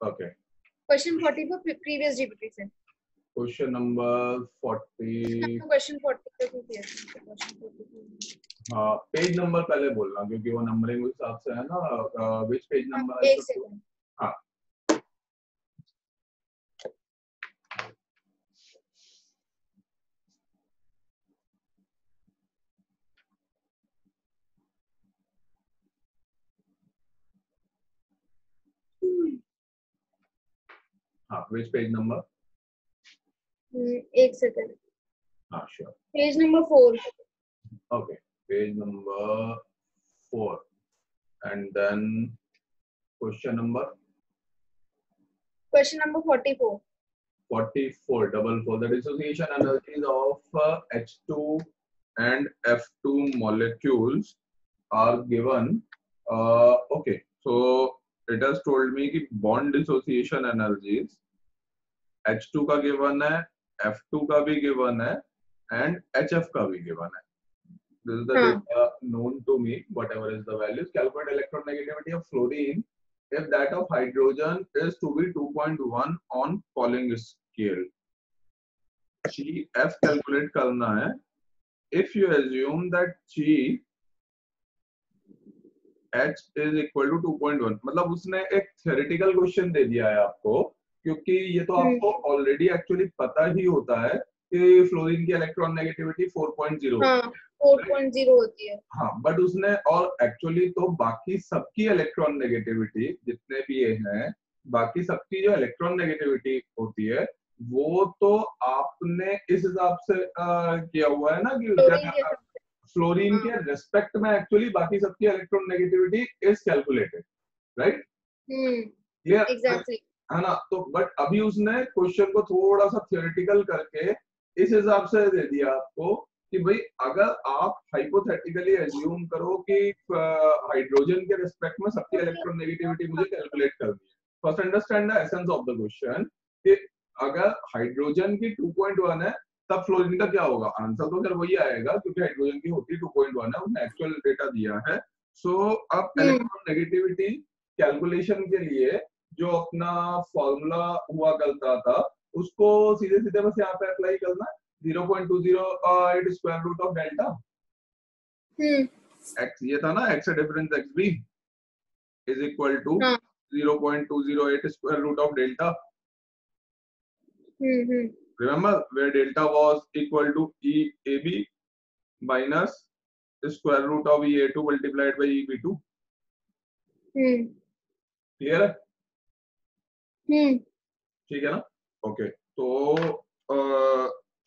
Okay. Question 40 पर previous GPT से। Question number 40। Question 40 पे क्वेश्चन 40। हाँ, पेज नंबर पहले बोलना क्योंकि वो नंबरिंग उस हिसाब से है ना। विच पेज नंबर? एक सेकंड। हाँ, हाँ, विच पेज नंबर? एक सेकंड। हाँ, sure. Page number 4। Okay, page number 4, and then question number? Question number 44. 44, double four. The dissociation energies of H2 and F2 molecules are given. Okay, so it has told me कि bond dissociation energies H2 का given है, F2 का भी given है, and HF का भी given है. This is the data known to me, whatever is the values. Calculate electronegativity of fluorine if that of hydrogen is to be 2.1 on Pauling scale. F calculate करना है. If you assume that G H is equal to 2.1, मतलब उसने एक theoretical question दे दिया है आपको, क्योंकि ये तो आपको already actually पता ही होता है कि फ्लोरीन की इलेक्ट्रॉन नेगेटिविटी 4.0 4.0 होती है। हाँ, बट उसने और एक्चुअली तो बाकी सबकी इलेक्ट्रॉन नेगेटिविटी जितने भी ये हैं, बाकी सबकी जो इलेक्ट्रॉन नेगेटिविटी होती है वो तो आपने इस हिसाब से किया हुआ है ना कि फ्लोरीन के रेस्पेक्ट में एक्चुअली बाकी सबकी electron negativity is calculated, right? Clear? Exactly. है ना? तो बट अभी उसने क्वेश्चन को थोड़ा सा थियोरेटिकल करके इस हिसाब से दे दिया आपको कि भाई अगर आप हाइपोथेटिकली एज्यूम करो कि हाइड्रोजन के रिस्पेक्ट में सबकी इलेक्ट्रॉन नेगेटिविटी मुझे कैलकुलेट करनी है, first understand the essence of the question कि अगर हाइड्रोजन की 2.1 है तब फ्लोरीन का क्या होगा? आंसर तो फिर वही आएगा क्योंकि हाइड्रोजन की होती 2.1 है, उसने एक्चुअल डेटा दिया है। सो अब इलेक्ट्रॉन नेगेटिविटी कैलकुलेशन के लिए जो अपना फॉर्मूला हुआ करता था उसको सीधे सीधे बस यहाँ पे अप्लाई करना है। 0.20 square root of delta x ये था ना, x difference xb is equal to 0.208 square root of delta. Remember where delta was equal to EAB minus square root of EA2 multiplied by EB2. Clear है? ठीक है ना? Okay, तो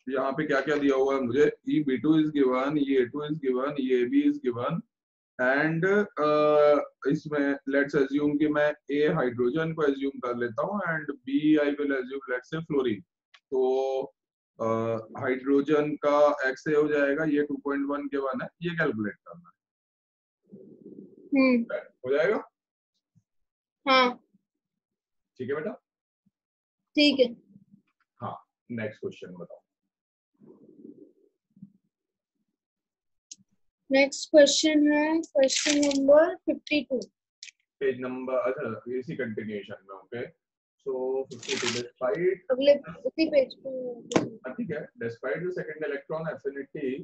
यहाँ पे क्या क्या दिया हुआ है मुझे? EB2 is given, EA2 is given, EAB is given, and इसमें let's assume कि मैं A हाइड्रोजन को assume कर लेता हूँ and B I will assume let's say fluorine. तो हाइड्रोजन का x से हो जाएगा, ये 2.1 के 1 है, ये कैलकुलेट करना है। हो जाएगा? हाँ ठीक है बेटा? ठीक है। हाँ, नेक्स्ट क्वेश्चन बताओ। नेक्स्ट क्वेश्चन है क्वेश्चन नंबर 52। पेज नंबर, अच्छा इसी कंटिन्यूएशन में। ओके, सो 52 डिस्पाइट अगले उसी पेज पे। ठीक है। Despite the second electron affinity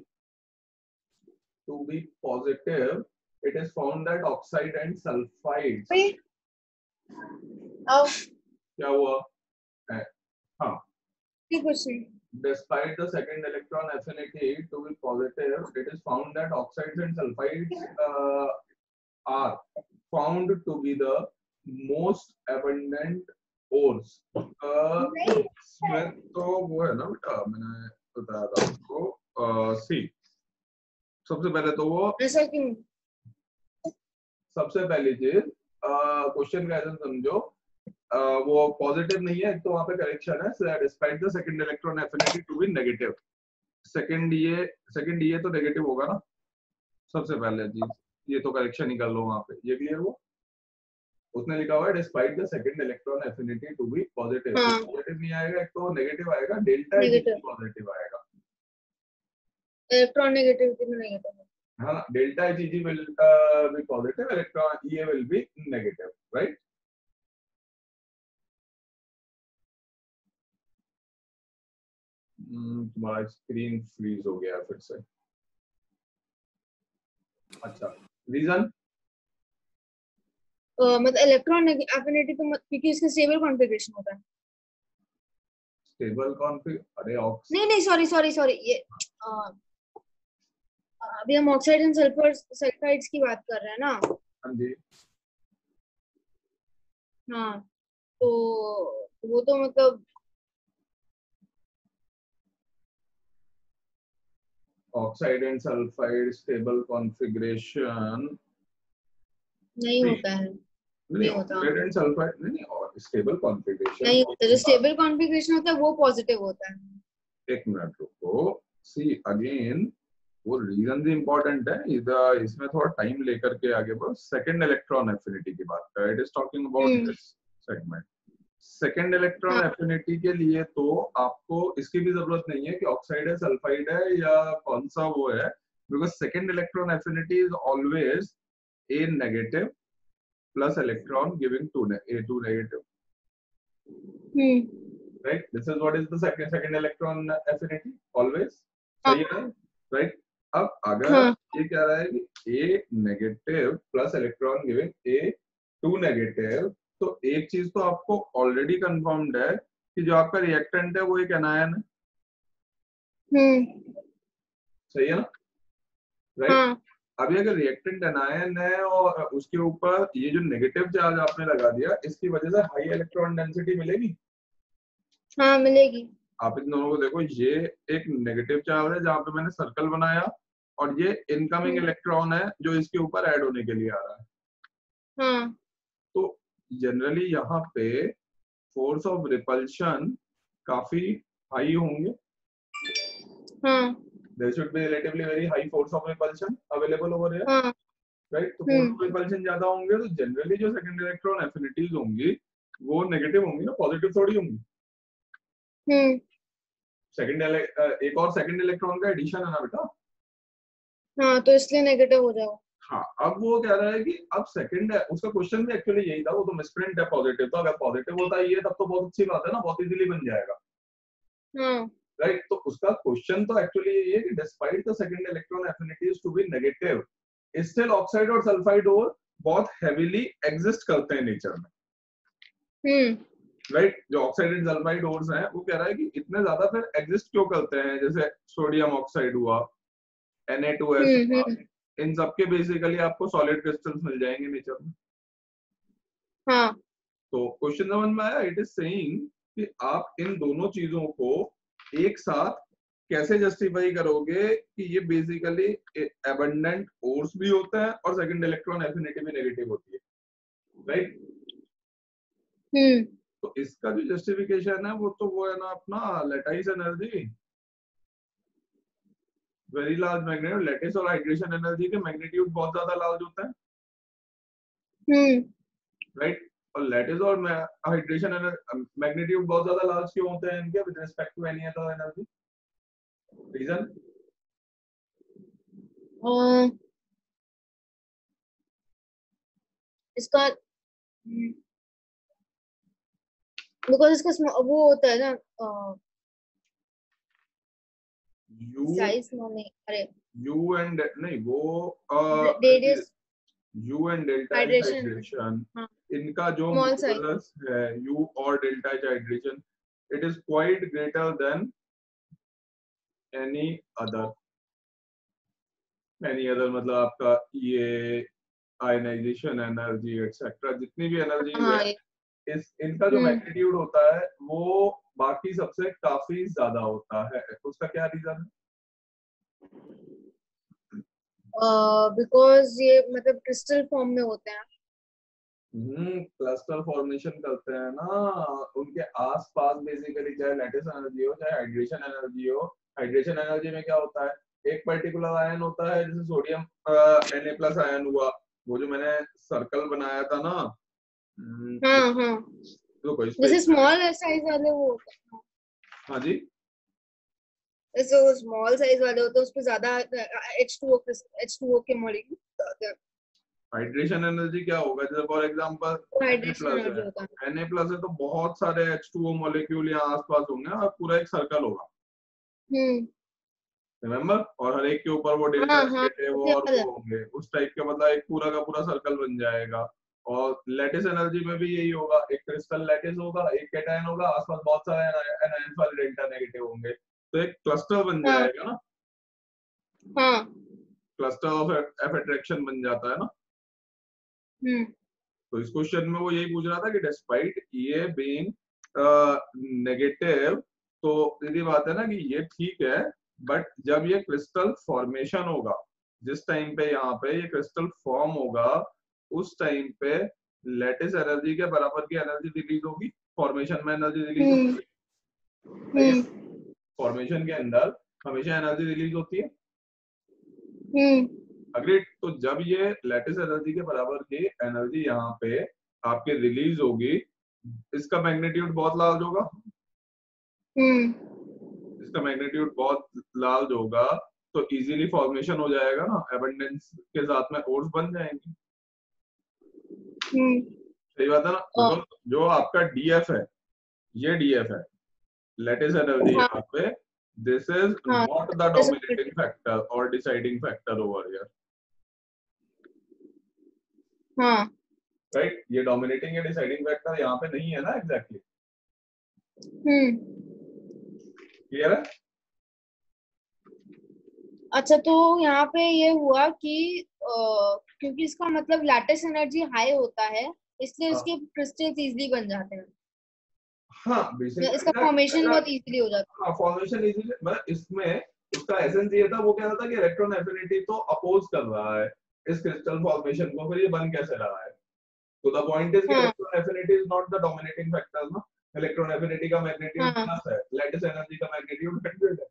to be positive, it is found that oxide and sulphides. क्या हुआ? हाँ, question despite the second electron affinity to be positive, it is found that oxides and sulfides are found to be the most abundant ores. इसमें तो वो है ना बेटा, मैंने बताया था आपको। सी सबसे पहले तो वो ऐसा क्यों? सबसे पहली चीज क्वेश्चन का ऐसा समझो, वो पॉजिटिव नहीं है तो वहां पे करेक्शन है। Despite the second electron affinity to be negative, second ये तो नेगेटिव होगा ना सबसे पहले चीज, ये तो करेक्शन ही कर लो वहां पे। ये क्लियर हुआ? उसने लिखा हुआ है despite the second electron affinity to be positive. Positive नहीं आएगा, एक तो नेगेटिव आएगा, डेल्टा पॉजिटिव आएगा, इलेक्ट्रॉन नेगेटिविटी में नेगेटिव है ना? Delta Hg will be positive, electron Ea will be negative, right? तुम्हारा स्क्रीन फ्रीज हो गया फिर से। अच्छा, रीजन? मतलब इलेक्ट्रॉन एफिनिटी तो क्योंकि इसका स्टेबल कॉन्फ़िगरेशन होता है। स्टेबल कॉन्फिग, अरे ऑक्स, नहीं नहीं, सॉरी सॉरी सॉरी, ये अभी हम ऑक्साइड एंड सल्फर सल्फाइड्स की बात कर रहे हैं ना। हाँ जी। हाँ, तो वो तो मतलब oxide and sulphide stable configuration नहीं नहीं, होता है, नहीं नहीं होता, ऑक्साइड एंड सल्फाइड नहीं, और स्टेबल कॉन्फ़िगरेशन नहीं होता। जो होगा। स्टेबल कॉन्फ़िगरेशन होता है वो पॉजिटिव होता है। एक मिनट रुको, सी अगेन, वो रीजन भी इम्पोर्टेंट है, इधर इसमें थोड़ा टाइम लेकर के आगे बढ़ो। सेकंड इलेक्ट्रॉन एफिनिटी की बात कर, it is talking about this segment. Second electron हाँ, एफिनिटी के लिए तो आपको इसकी भी जरूरत नहीं है कि ऑक्साइड है, सल्फाइड है या कौन सा वो है, because second electron affinity is always a negative plus electron giving to negative, right? This is what is the second electron affinity always, हाँ, सही है, right? अब अगर हाँ, ये कह रहा है कि A negative plus electron giving A 2 negative, तो एक चीज तो आपको ऑलरेडी कंफर्म्ड है कि जो आपका रिएक्टेंट है वो एक एनायन है, सही है ना, राइट? हाँ, अभी अगर रिएक्टेंट एनायन है और उसके ऊपर ये जो नेगेटिव चार्ज आपने लगा दिया, इसकी वजह से हाई इलेक्ट्रॉन डेंसिटी मिलेगी। हाँ, मिलेगी। आप इन दोनों को देखो, ये एक नेगेटिव चार्ज है जहां पे मैंने सर्कल बनाया, और ये इनकमिंग इलेक्ट्रॉन है जो इसके ऊपर ऐड होने के लिए आ रहा है। हाँ, तो जनरली यहाँ पे फोर्स ऑफ रिपल्शन काफी हाई होंगे, हाँ, there should be relatively very high force of repulsion available over here, हाँ, राइट? तो फोर्स ऑफ रिपल्शन ज्यादा होंगे तो जनरली जो सेकंड इलेक्ट्रॉन एफिनिटीज होंगी वो नेगेटिव होंगी ना, पॉजिटिव थोड़ी होंगी। सेकंड एक और सेकंड इलेक्ट्रॉन का एडिशन है ना बेटा। हाँ, तो इसलिए नेगेटिव हो जाएगा। हाँ, अब वो कह रहा है कि अब सेकंड है, उसका क्वेश्चन भी एक्चुअली यही था, वो तो मिसप्रिंट है पॉजिटिव, तो अगर पॉजिटिव होता ये तब तो बहुत अच्छी बात है ना, बहुत इजीली बन जाएगा, हाँ, राइट? तो उसका क्वेश्चन तो एक्चुअली यही है कि despite the second electron affinities to be negative, still oxide और सल्फाइड ओर बहुत हेवीली एग्जिस्ट करते हैं नेचर में, राइट? जो ऑक्साइड एंड सल्फाइड ओर्स हैं, वो कह रहा है कि इतने ज्यादा फिर एग्जिस्ट क्यों करते हैं, जैसे सोडियम ऑक्साइड हुआ, Na2S हुआ, इन सबके बेसिकली आपको सॉलिड क्रिस्टल्स मिल जाएंगे नेचर में। हाँ, तो क्वेश्चन समझ में आया? इट इज सेइंग कि आप इन दोनों चीजों को एक साथ कैसे जस्टिफाई करोगे कि ये बेसिकली एबंडेंट ओर्स भी होता है और सेकंड इलेक्ट्रॉन एफिनिटी भी नेगेटिव होती है, राइट? तो इसका जो जस्टिफिकेशन है वो तो वो है ना अपना lattice energy, very large magnitude, lattice और हाइड्रेशन एनर्जी के मैग्नीट्यूड बहुत ज्यादा लार्ज होता है, राइट? और लैटिस और हाइड्रेशन मैग्नीट्यूड बहुत ज्यादा लार्ज क्यों होते हैं इनके with respect to any other energy? Reason? इसका बिकॉज इसका वो होता है ना, यू साइज नहीं, अरे यू एंड नहीं वो radius, you and delta H hydration, hydration, हाँ, इनका जो स्मॉल साइज, मॉड्यूलस है यू और delta H hydration, it is quite greater than any other. Any other मतलब आपका ये आयनाइजेशन एनर्जी एक्सेट्रा, जितनी भी एनर्जीज है, हाँ, इस इनका जो मैग्नीट्यूड होता है वो बाकी सबसे काफी ज्यादा होता है। उसका क्या रीजन है? बिकॉज ये मतलब क्रिस्टल फॉर्म में होते हैं। क्लस्टर फॉर्मेशन करते हैं ना उनके आसपास, बेसिकली चाहे लैटिस एनर्जी हो चाहे हाइड्रेशन एनर्जी हो। हाइड्रेशन एनर्जी में क्या होता है, एक पर्टिकुलर आयन होता है, जैसे सोडियम Na+ आयन हुआ, वो जो मैंने सर्कल बनाया था ना, हाँ, हाँ, तो कोई जैसे स्पेस में, स्मॉल साइज वाले वो होते हैं। हाँ जी, जैसे वो स्मॉल साइज वाले होते हैं उस पे ज्यादा H2O के मॉलिक्यूल होते हैं। हाइड्रेशन एनर्जी क्या होगा, जैसे फॉर एग्जांपल वो Na हाइड्रेशन प्लस एनर्जी होता है। है, Na+ है तो बहुत सारे H2O मॉलिक्यूल यहाँ आसपास होंगे और पूरा एक सर्कल होगा, रिमेम्बर, और हर एक के ऊपर वो डेल्टा हाँ हाँ नेगेटिव मुझे और याद है। वो होंगे उस टाइप के, मतलब एक पूरा का पूरा सर्कल बन जाएगा। और लैटिस एनर्जी में भी यही होगा, एक क्रिस्टल लैटिस होगा, एक कैटायन होगा, आसपास बहुत सारे एनायंस वाले डेल्टा नेगेटिव होंगे, तो एक क्लस्टर बन हाँ जाएगा ना, हाँ। क्लस्टर ऑफ एफ अट्रैक्शन बन जाता है ना। तो इस क्वेश्चन में वो यही पूछ रहा था कि डिस्पाइट ये बीइंग नेगेटिव, तो सीधी बात है ना कि ये ठीक है, बट जब ये क्रिस्टल फॉर्मेशन होगा, जिस टाइम पे यहाँ पे ये क्रिस्टल फॉर्म होगा, उस टाइम पे लैटिस एनर्जी के बराबर की एनर्जी रिलीज होगी, फॉर्मेशन में एनर्जी रिलीज होगी, सही है? फॉर्मेशन के अंदर हमेशा एनर्जी रिलीज होती है, अग्रीड। तो जब ये लैटिस एनर्जी के बराबर की एनर्जी यहाँ पे आपके रिलीज होगी, इसका मैग्नीट्यूड बहुत लार्ज होगा, इसका मैग्नीट्यूड बहुत लार्ज होगा, तो इजीली फॉर्मेशन हो जाएगा ना, एबंडेंस के साथ में ओर्स बन जाएंगे, सही बात है ना। बिकॉज जो आपका डीएफ है, ये डीएफ है, लैटिस एनर्जी हाँ यहाँ पे, दिस इज हाँ नॉट द डोमिनेटिंग फैक्टर और डिसाइडिंग फैक्टर ओवर हियर, हाँ। राइट। ये डोमिनेटिंग या डिसाइडिंग फैक्टर यहाँ पे नहीं है ना, एग्जैक्टली क्लियर है। अच्छा तो यहाँ पे ये हुआ कि क्योंकि इसका मतलब लैटिस एनर्जी हाई होता है इसलिए हाँ इसके क्रिस्टल्स इजीली बन जाते हैं, हाँ या बेसिकली इसका फॉर्मेशन बहुत इजीली हो जाता हाँ फॉर्मेशन इजीली, मतलब इसमें उसका एसेंस ये था, वो कह रहा था कि इलेक्ट्रॉन एफिनिटी तो अपोज कर रहा है इस क्रिस्टल फॉर्मेशन को, फिर ये बन कैसे रहा है। तो द पॉइंट इज कि है। हाँ electron affinity is not the dominating factor ना, इलेक्ट्रॉन एफिनिटी का मैग्नीट्यूड हाँ। प्लस है, लैटिस एनर्जी का मैग्नीट्यूड 100 है।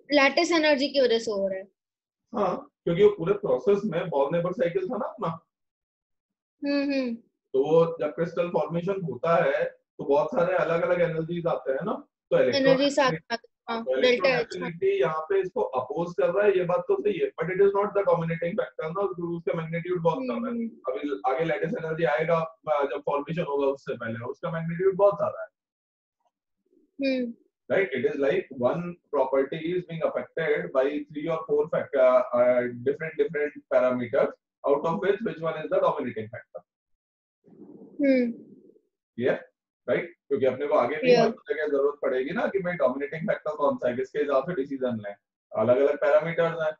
लैटिस एनर्जी की वजह से हो रहा है। हाँ, क्योंकि वो पूरे प्रोसेस में बॉर्न-नेबर साइकिल था ना अपना, हम्म। तो वो जब क्रिस्टल फॉर्मेशन होता है तो बहुत सारे अलग अलग एनर्जीज आते हैं ना, तो एनर्जी साथ इलेक्ट्रॉन, साथ। हाँ तो डेल्टा इलेक्ट्रॉन एच। हाँ। एफिनिटी यहाँ पे इसको अपोज कर रहा है, ये बात तो सही है, but it is not the dominating factor ना, क्योंकि उसका मैग्नीट्यूड बहुत कम है। हम्म। अभी आगे लैटिस एनर्जी आएगा, जब फॉर्मेशन होगा उससे पहले उसका मैग्नीट्यूड बहुत ज्यादा है, हम्म right? It is like one property is being affected by 3 or 4 different parameters, out of which one is the dominating factor. Yeah, right? क्योंकि अपने को आगे भी हर जगह जरूरत पड़ेगी ना कि भाई डोमिनेटिंग फैक्टर कौन सा है, किसके हिसाब से डिसीजन लें, अलग अलग पैरामीटर्स हैं,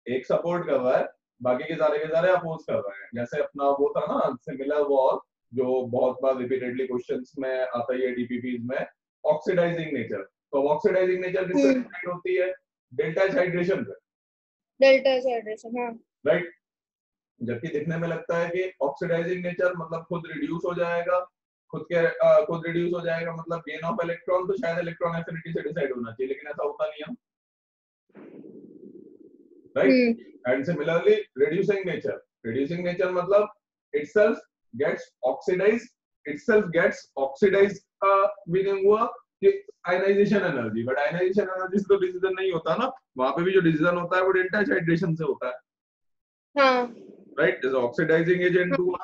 एक सपोर्ट कर रहा है, बाकी के सारे अपोज कर रहे हैं। जैसे अपना वो था ना सिमिलर वॉर, जो बहुत बार रिपीटेडली क्वेश्चंस में आता है डीपीपीज में, ऑक्सीडाइजिंग नेचर। तो ऑक्सीडाइजिंग नेचर किससे डिसाइड होती है? डेल्टा एच हाइड्रेशन से, डेल्टा एच हाइड्रेशन। हाँ राइट। जबकि दिखने में लगता है कि ऑक्सीडाइजिंग नेचर मतलब खुद रिड्यूस हो जाएगा, खुद रिड्यूस हो जाएगा मतलब गेन ऑफ इलेक्ट्रॉन, तो शायद इलेक्ट्रॉन एफिनिटी से डिसाइड होना चाहिए, लेकिन ऐसा होता नहीं है, right. And similarly reducing nature मतलब itself gets oxidized, का मीनिंग हुआ कि ionisation energy, but ionisation energy से तो डिसीजन नहीं होता ना, वहां पे भी जो डिसीजन होता है वो डेल्टा एच हाइड्रेशन से होता है, हाँ राइट। जैसे ऑक्सीडाइजिंग एजेंट हुआ,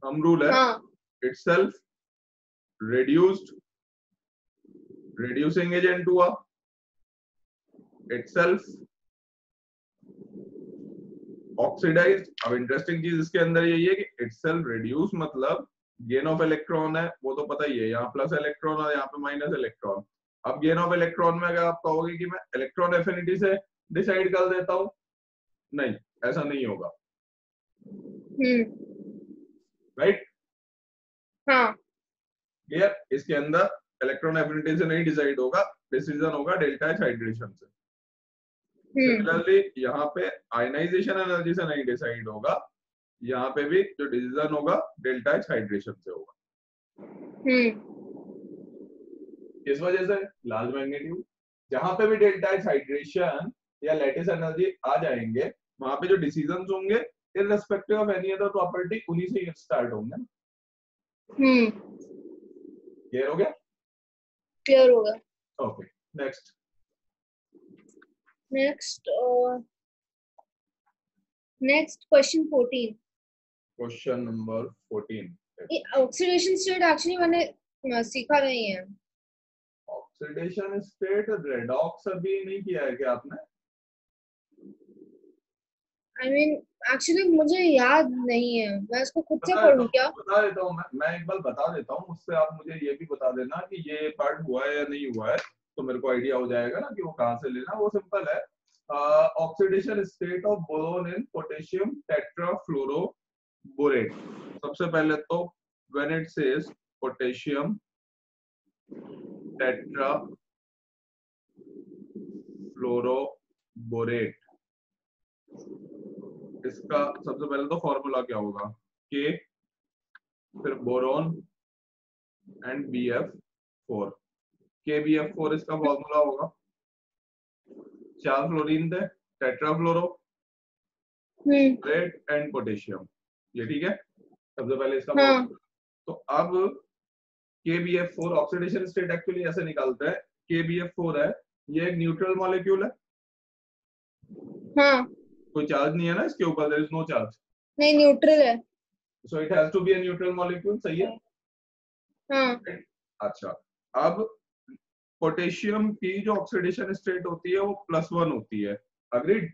हम रूल है, itself reduced, reducing एजेंट हुआ, itself ऑक्सीडाइज्ड। अब इंटरेस्टिंग चीज इसके अंदर यही है कि itself reduce मतलब गेन ऑफ इलेक्ट्रॉन है, वो तो पता ही है, यहाँ प्लस इलेक्ट्रॉन और यहाँ पे माइनस इलेक्ट्रॉन। अब गेन ऑफ इलेक्ट्रॉन में अगर आप कहोगे कि मैं इलेक्ट्रॉन एफिनिटी से डिसाइड कर देता हूँ, नहीं, ऐसा नहीं होगा, राइट। हाँ क्लियर। इसके अंदर इलेक्ट्रॉन एफिनिटी से नहीं डिसाइड होगा, डिसीजन होगा डेल्टा एच हाइड्रेशन से। सिमिलरली यहाँ पे आयनाइजेशन एनर्जी से नहीं डिसाइड होगा, यहाँ पे भी जो डिसीजन होगा डेल्टा एच हाइड्रेशन से होगा। किस वजह से? Large magnitude. जहां पे भी डेल्टा एच हाइड्रेशन या लैटिस एनर्जी आ जाएंगे, वहां पे जो डिसीजंस होंगे irrespective of any other property उन्हीं से स्टार्ट होंगे। क्लियर हो गया? क्लियर होगा। Okay, next question 14। Question number 14। Oxidation state actually मैंने सीखा नहीं है। ऑक्सीडेशन स्टेट रेडॉक्स अभी नहीं किया है क्या आपने? आई मीन एक्चुअली मुझे याद नहीं है, मैं इसको खुद से बता देता पढ़ूं हूँ क्या? बता देता हूँ मैं एक बार बता देता हूँ, उससे आप मुझे ये भी बता देना कि ये पार्ट हुआ है या नहीं हुआ है, तो मेरे को आइडिया हो जाएगा ना कि वो कहाँ से लेना। वो सिंपल है, oxidation state of boron in potassium tetrafluoroborate. सबसे पहले तो when it says potassium tetrafluoroborate, इसका सबसे पहले तो फॉर्मूला क्या होगा, के फिर बोरोन एंड BF4। KBF4 इसका फॉर्मूला होगा, 4 फ्लोरीन थे, टेट्राफ्लोरोबोरेट एंड पोटेशियम। ये ठीक है, सबसे पहले इसका हाँ फॉर्मूला। तो अब KBF4 ऑक्सीडेशन स्टेट एक्चुअली ऐसे निकालते हैं, KBF4 है, ये एक न्यूट्रल मॉलिक्यूल है, हाँ, कोई चार्ज नहीं है ना इसके ऊपर, देयर इज नो चार्ज, नहीं न्यूट्रल है। So it has to be a neutral molecule. सही है। हाँ अच्छा, अब पोटेशियम की जो ऑक्सीडेशन स्टेट होती है वो +1 होती है, अग्रीड?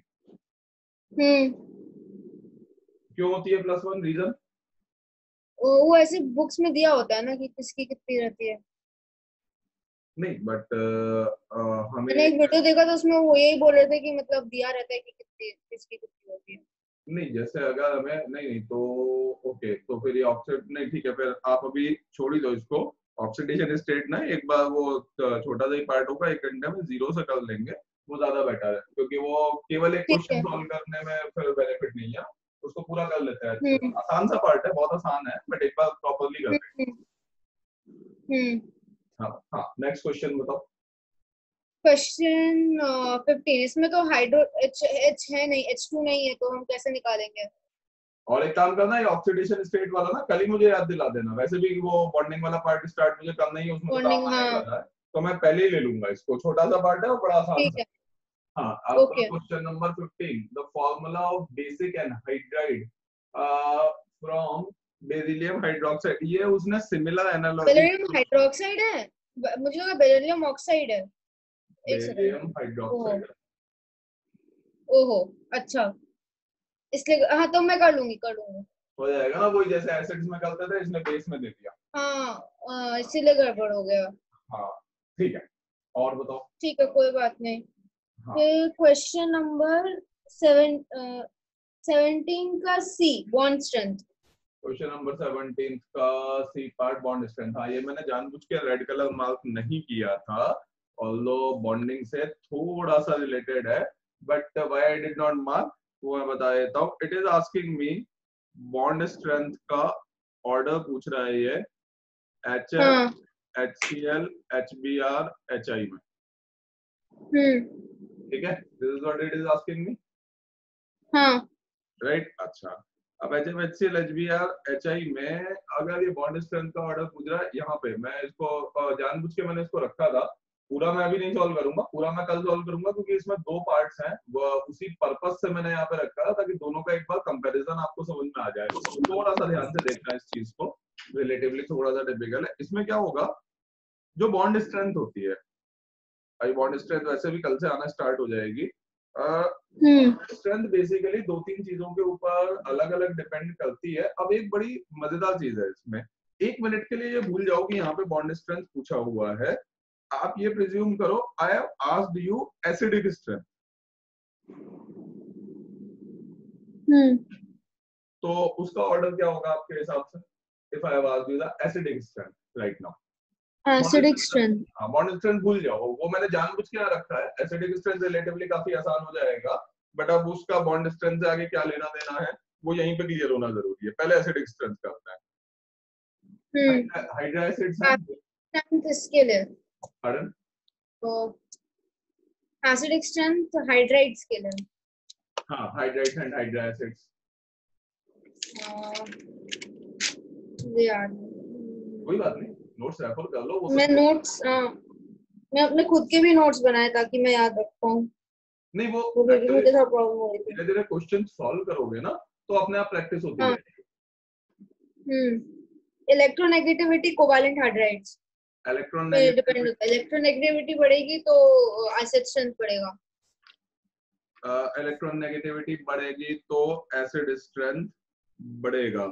क्यों होती है +1, रीजन? वो ऐसे बुक्स में दिया होता है ना कि किसकी कितनी रहती है। नहीं बट हमें मैंने एक वीडियो देखा था, उसमें वो यही बोल रहे थे कि मतलब दिया रहता है कि कितनी किसकी कितनी होती है। नहीं, जैसे अगर हमें नहीं नहीं तो ओके, तो फिर ये ऑक्सीड नहीं, ठीक है, फिर आप अभी छोड़ ही दो इसको। ऑक्सीडेशन स्टेट ना एक बार वो छोटा सा ही पार्ट होगा, 1 घंटे में 0 से कर लेंगे, वो ज्यादा बेटर है, क्योंकि वो केवल एक ठीक क्वेश्चन है। सॉल्व करने में फिर बेनिफिट नहीं है, उसको पूरा कर लेते हैं अच्छे से। हम्म आसान सा पार्ट है, बहुत आसान है, बट एक बार प्रॉपरली करते हैं। हम्म हम्म। हाँ हाँ, नेक्स्ट क्वेश्चन बताओ। क्वेश्चन 15, इसमें तो हाइड्रो H है नहीं, H2 नहीं है, तो हम कैसे निकालेंगे? और एक काम करना, ये ऑक्सीडेशन स्टेट वाला ना कल ही मुझे याद दिला देना, वैसे भी वो बॉन्डिंग वाला पार्ट स्टार्ट मुझे करना ही है, उसमें तो काम बॉन्डिंग, आने हाँ वाला है, तो मैं पहले ही ले लूंगा इसको, छोटा सा पार्ट है और बड़ा आसान ठीक सा। है। हाँ, आपका okay. Question number 15, the formula of basic anhydride from beryllium hydroxide. ये उसने सिमिलर एनालॉजी, बेरिलियम हाइड्रोक्साइड है, मुझे लगा बेरिलियम ऑक्साइड है। एक सेकंड। बेरिलियम ओहो, हाइड्रोक्साइड ओहो, अच्छा, इसलिए हाँ, तो मैं कर लूंगी। हो जाएगा ना, वही जैसे एसिड्स में करते थे, इसने बेस में दे दिया। हाँ इसीलिए गड़बड़ हो गया। हाँ ठीक है, और बताओ। ठीक है, कोई बात नहीं। हाँ, फिर क्वेश्चन नंबर 17 का सी, बॉन्ड स्ट्रेंथ। क्वेश्चन नंबर 17 का सी पार्ट, बॉन्ड स्ट्रेंथ। हाँ, ये मैंने जानबूझ के रेड कलर मार्क नहीं किया था, ऑल्दो बॉन्डिंग से थोड़ा सा रिलेटेड है, but why I did not mark वो मैं बता देता हूँ। It is asking me bond strength का ऑर्डर पूछ रहा है ये, HF, हाँ। HCl, HBr, HI में। ठीक है, this is what it is asking me, हाँ राइट? अच्छा, अब HF, HCl, HBr, HI में अगर ये बॉन्ड स्ट्रेंथ का ऑर्डर पूछ रहा है, यहाँ पे मैं इसको जानबूझ के मैंने इसको रखा था, पूरा मैं अभी नहीं सॉल्व करूंगा, पूरा मैं कल सॉल्व करूंगा, क्योंकि इसमें 2 पार्ट्स हैं, वो उसी पर्पस से मैंने यहाँ पे रखा था, ताकि दोनों का एक बार कंपैरिजन आपको समझ में आ जाए। थोड़ा सा ध्यान से देखना इस चीज को, रिलेटिवली थोड़ा सा टिपिकल है। इसमें क्या होगा, जो बॉन्ड स्ट्रेंथ होती है, भाई बॉन्ड स्ट्रेंथ वैसे भी कल से आना स्टार्ट हो जाएगी। स्ट्रेंथ बेसिकली 2-3 चीजों के ऊपर अलग अलग डिपेंड करती है। अब एक बड़ी मजेदार चीज है इसमें, 1 मिनट के लिए ये भूल जाओ कि यहाँ पे बॉन्ड स्ट्रेंथ पूछा हुआ है, आप ये प्रिज्यूम करो I have asked you acidic strength, तो उसका ऑर्डर क्या होगा आपके हिसाब से? If I have asked you the acidic strength right now, acidic strength. हाँ, बॉन्ड स्ट्रेंथ भूल जाओ, वो मैंने जानबूझ के यहाँ रखा है। एसिडिक स्ट्रेंथ रिलेटिवली काफी आसान हो जाएगा, बट अब उसका बॉन्ड स्ट्रेंथ से आगे क्या लेना देना है वो यहीं पे क्लियर होना जरूरी है। पहले एसिडिक स्ट्रेंथ करते हैं। हाइड्रा एसिड्स हैं, स्ट्रेंथ इसके लिए pardon? तो एसिडिक स्ट्रेंथ हाइड्राइड्स के लिए। हाँ, हाइड्राइड्स एंड हाइड्रा एसिड्स। यार कोई बात नहीं, नोट्स रेफर कर लो, वो मैं सब नोट्स, मैं अपने खुद के भी नोट्स बनाए ताकि मैं याद रख पाऊँ, नहीं, वो वो क्योंकि मुझे थोड़ा प्रॉब्लम हो रही थी। धीरे धीरे क्वेश्चन सॉल्व करोगे ना, तो अपने आप प्रैक्टिस होती हाँ। जाएगी। Electronegativity covalent hydrides. डिपेंड होता है। इलेक्ट्रोनेगेटिविटी बढ़ेगी तो एसिड स्ट्रेंथ बढ़ेगा। इलेक्ट्रोनेगेटिविटी बढ़ेगी तो एसिड स्ट्रेंथ बढ़ेगा।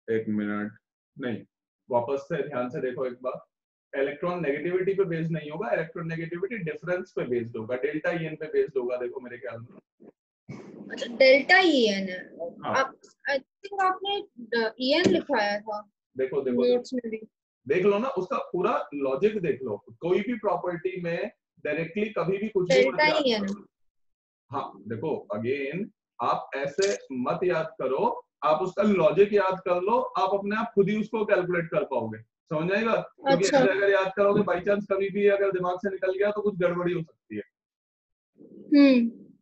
एक मिनट, नहीं, वापस से ध्यान से देखो एक बार। इलेक्ट्रॉन नेगेटिविटी पे बेस्ड नहीं होगा, इलेक्ट्रॉन नेगेटिविटी डिफरेंस पे बेस्ड होगा, डेल्टा ईएन पे बेस्ड होगा। देखो मेरे ख्याल में अच्छा डेल्टा ईएन है। हाँ। आप आई थिंक आपने ईएन लिखवाया था देखो देखो नोट्स में भी। देख लो ना, उसका पूरा लॉजिक देख लो। कोई भी प्रॉपर्टी में डायरेक्टली कभी भी कुछ भी मत डेल्टा याद ईएन। करो। हाँ देखो अगेन, आप ऐसे मत याद करो, आप उसका लॉजिक याद कर लो, आप अपने आप खुद ही उसको कैलकुलेट कर पाओगे, समझ आएगा। क्योंकि अच्छा। ऐसे अगर याद करोगे बाई चांस कभी भी अगर दिमाग से निकल गया तो कुछ गड़बड़ी हो सकती है।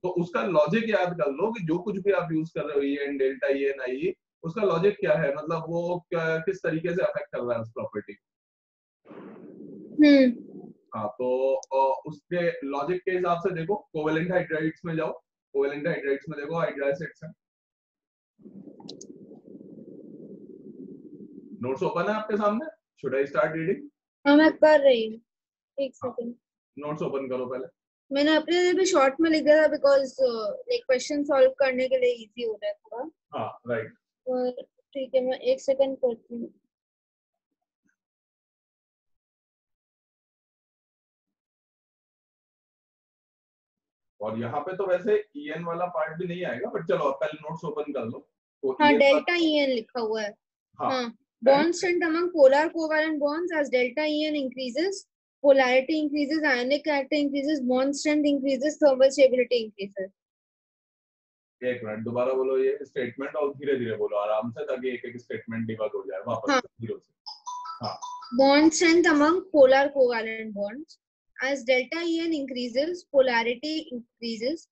तो उसका लॉजिक याद कर लो कि जो कुछ भी आप यूज कर रहे हो, ये एन डेल्टा ये एन आई, उसका लॉजिक क्या है, मतलब वो किस तरीके से अफेक्ट कर रहा है उस प्रॉपर्टी को। हाँ तो उसके लॉजिक के हिसाब से देखो, कोवेलेंट हाइड्राइड्स में जाओ, कोवेलेंट हाइड्राइड्स में देखो हाइड्रा एसिड्स हैं। नोट्स ओपन है आपके सामने, शुड आई स्टार्ट रीडिंग? हाँ मैं कर रही हूँ, एक सेकंड। नोट्स ओपन करो पहले। मैंने अपने लिए भी शॉर्ट में लिख दिया था बिकॉज लाइक क्वेश्चन सॉल्व करने के लिए इजी हो जाए थोड़ा। हाँ राइट। ठीक है मैं एक सेकंड करती हूँ। और यहाँ पे तो वैसे ईएन वाला पार्ट भी नहीं आएगा, बट चलो आप पहले नोट्स ओपन कर लो। तो हाँ EN डेल्टा ईएन लिखा हुआ है। हाँ bond strength among polar covalent bonds as delta EN increases, polarity increases, ionic character increases, bond strength increases, thermal stability increases. एक मिनट दोबारा बोलो ये स्टेटमेंट, और धीरे धीरे बोलो आराम से, ताकि एक एक स्टेटमेंट डिबग हो जाए वापस। हाँ। जीरो से। हाँ bond strength among polar covalent bonds as delta EN increases, polarity increases,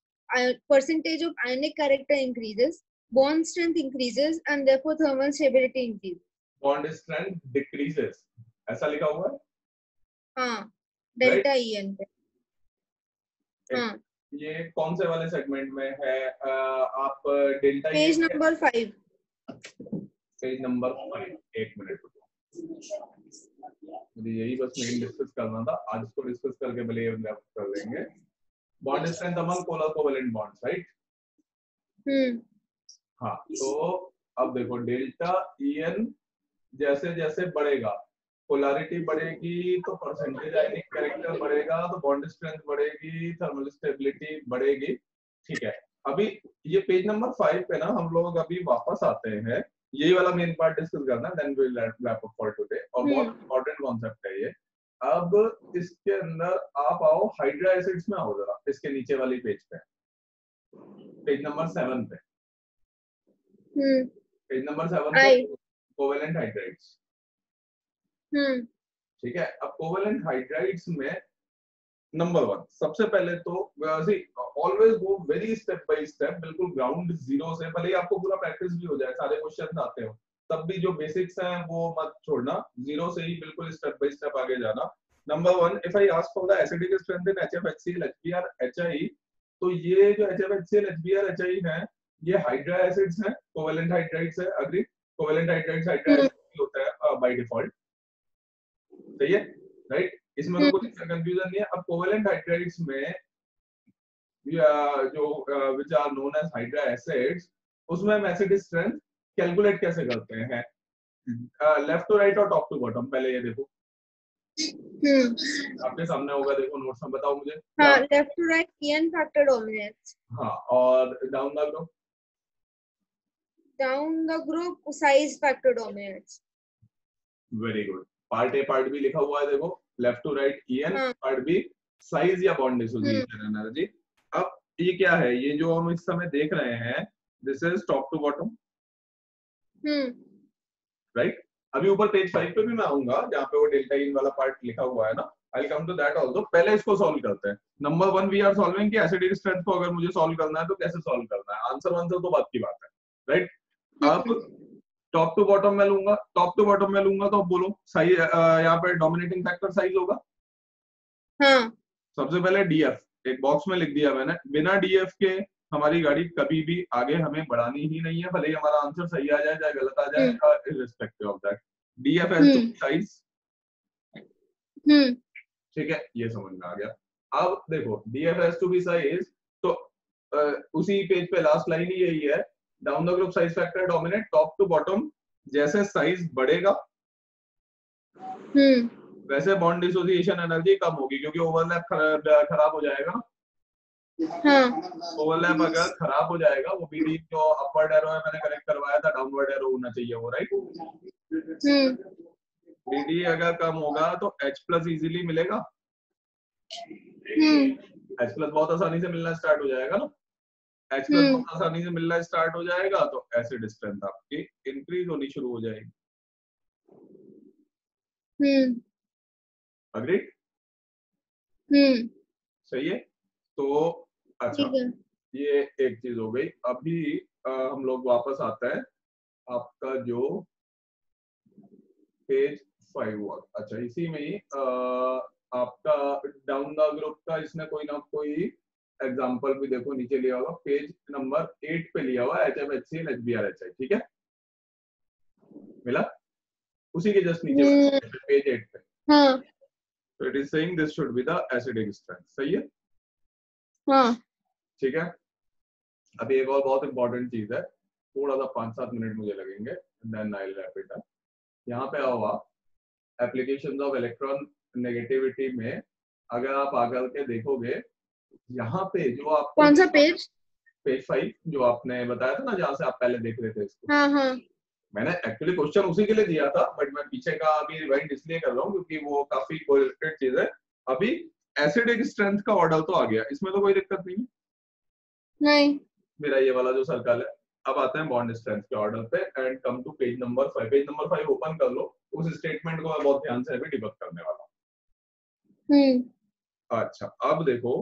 percentage of ionic character increases, bond strength increases, and therefore thermal stability increases. Bond strength decreases, ऐसा लिखा हुआ है। हाँ डेल्टा ईएन पे। हाँ ये कौन से वाले सेगमेंट में है? आप delta page number 5। Page number 5, एक मिनट रुको, मुझे यही बस मेन डिस्कस करना था। आज इसको डिस्कस करके भले कर लेंगे। Bond strength among polar covalent bonds, right. हाँ तो अब देखो डेल्टा ईएन जैसे जैसे बढ़ेगा, पोलैरिटी बढ़ेगी तो परसेंटेज आयनिक कैरेक्टर बढ़ेगा, तो बॉन्ड स्ट्रेंथ बढ़ेगी, थर्मल स्टेबिलिटी बढ़ेगी। ठीक है, अभी ये पेज नंबर 5 पे ना हम लोग अभी वापस आते हैं, यही वाला मेन पार्ट डिस्कस करना है, then we will wrap up for today. और बहुत इंपॉर्टेंट कॉन्सेप्ट है ये। अब इसके अंदर आप आओ हाइड्रा एसिड्स में, आओ जरा इसके नीचे वाली पेज पे, पेज नंबर 7 पे। पेज नंबर 7 पे कोवेलेंट हाइड्राइड्स। ठीक है, अब कोवेलेंट हाइड्राइड्स में नंबर 1 सबसे पहले तो always go worry step by step, बिल्कुल ग्राउंड जीरो से, भले ही आपको पूरा प्रैक्टिस भी हो जाए, सारे क्वेश्चन आते हो, तब भी जो बेसिक्स हैं वो मत छोड़ना, जीरो से ही बिल्कुल स्टेप बाय स्टेप आगे जाना। Number 1, if I ask for the acidic strength in HFHCl HBr HI, तो ये जो HFHCl HBr HI है ये हाइड्रा एसिड्स हैं, कोवेलेंट हाइड्राइड्स है। Agree, covalent hydrides hydra acid होता है बाय डिफॉल्ट, सही है राइट। इसमें तो कुछ कंफ्यूजन नहीं है। अब कोवेलेंट हाइड्राइड्स में जो which are known as hydra acids, उसमें हम एसिड स्ट्रेंथ कैलकुलेट कैसे करते हैं? लेफ्ट टू राइट और टॉप टू बॉटम, पहले ये देखो आपके सामने होगा, देखो नोट्स में, बताओ मुझे। हाँ left to right EN factor dominates. हाँ, और down the group? Down the group size factor dominates. Very good. Part A part B लिखा हुआ है, देखो left to right EN, part B size या बॉन्ड डिसोसिएशन एनर्जी। अब ये क्या है, ये जो हम इस समय देख रहे हैं, this is top to bottom, right. अभी ऊपर पेज 5 पे भी मैं आऊंगा जहाँ पे वो डेल्टा इन वाला पार्ट लिखा हुआ है ना, I will come to that also. पहले इसको सॉल्व करते हैं। नंबर 1 वी आर सॉल्विंग कि एसिडिक स्ट्रेंथ को अगर मुझे सॉल्व करना है तो कैसे सॉल्व करना है, आंसर तो बात की बात है, राइट। अब टॉप टू बॉटम में लूंगा, टॉप टू बॉटम में लूंगा तो बोलो साइज, यहाँ पे डोमिनेटिंग फैक्टर साइज होगा। हाँ। सबसे पहले DF एक बॉक्स में लिख दिया मैंने, बिना DF के हमारी गाड़ी कभी भी आगे हमें बढ़ानी ही नहीं है, भले ही हमारा आंसर सही आ जाए चाहे गलत आ जाए, irrespective of that. DF as to size ठीक है, ये समझ में आ गया। अब देखो DF has to be size, तो उसी पेज पे लास्ट लाइन ही यही है, down the group size factor dominate top to bottom, जैसे साइज बढ़ेगा वैसे बॉन्ड डिसोसिएशन एनर्जी कम होगी, क्योंकि ओवरलैप खराब हो जाएगा। ओवरलैप अगर खराब हो जाएगा, वो बीडी जो अपवर्ड एरो है मैंने करेक्ट करवाया था, डाउनवर्ड एरो होना चाहिए वो, राइट। बीडी अगर कम होगा तो H+ इजीली मिलेगा, H+ बहुत आसानी से मिलना स्टार्ट हो जाएगा ना। H+ बहुत आसानी से मिलना स्टार्ट हो जाएगा तो एसिड स्ट्रेंथ आपकी इंक्रीज होनी शुरू हो जाएगी। अग्रीड? सही है। तो अच्छा, ये एक चीज हो गई। अभी हम लोग वापस आते हैं आपका जो पेज 5 हुआ। अच्छा, इसी में ही आपका डाउन द ग्रुप का इसने कोई ना कोई एग्जांपल भी देखो नीचे लिया होगा, पेज नंबर 8 पे लिया हुआ HF HCl HBr HI, ठीक है, मिला उसी के जस्ट नीचे पेज 8 पे। तो it is saying this should be the acidic strength, सही है। ठीक है। अभी एक और बहुत इंपॉर्टेंट चीज है, थोड़ा सा 5-7 मिनट मुझे लगेंगे, then I will wrap it up. यहाँ पे आओ आप, एप्लीकेशंस ऑफ इलेक्ट्रॉन नेगेटिविटी में अगर आप आकर के देखोगे, यहाँ पे जो आप कौन सा पेज? पेज 5 जो आपने बताया था ना, जहाँ से आप पहले देख रहे थे इसको। मैंने एक्चुअली क्वेश्चन उसी के लिए दिया था, बट मैं पीछे का अभी रिवाइंड इसलिए कर रहा हूँ क्योंकि वो काफी कोरिलेटेड चीज है। अभी एसिडिक स्ट्रेंथ का ऑर्डर तो आ गया, इसमें तो कोई दिक्कत नहीं है। नहीं, मेरा ये वाला जो सर्कल है। अब आते हैं बॉन्ड स्ट्रेंथ के ऑर्डर पे and come to page number 5। Page number 5 open कर लो, उस स्टेटमेंट को मैं बहुत ध्यान से अभी डिबग करने वाला हूँ। अच्छा, अब देखो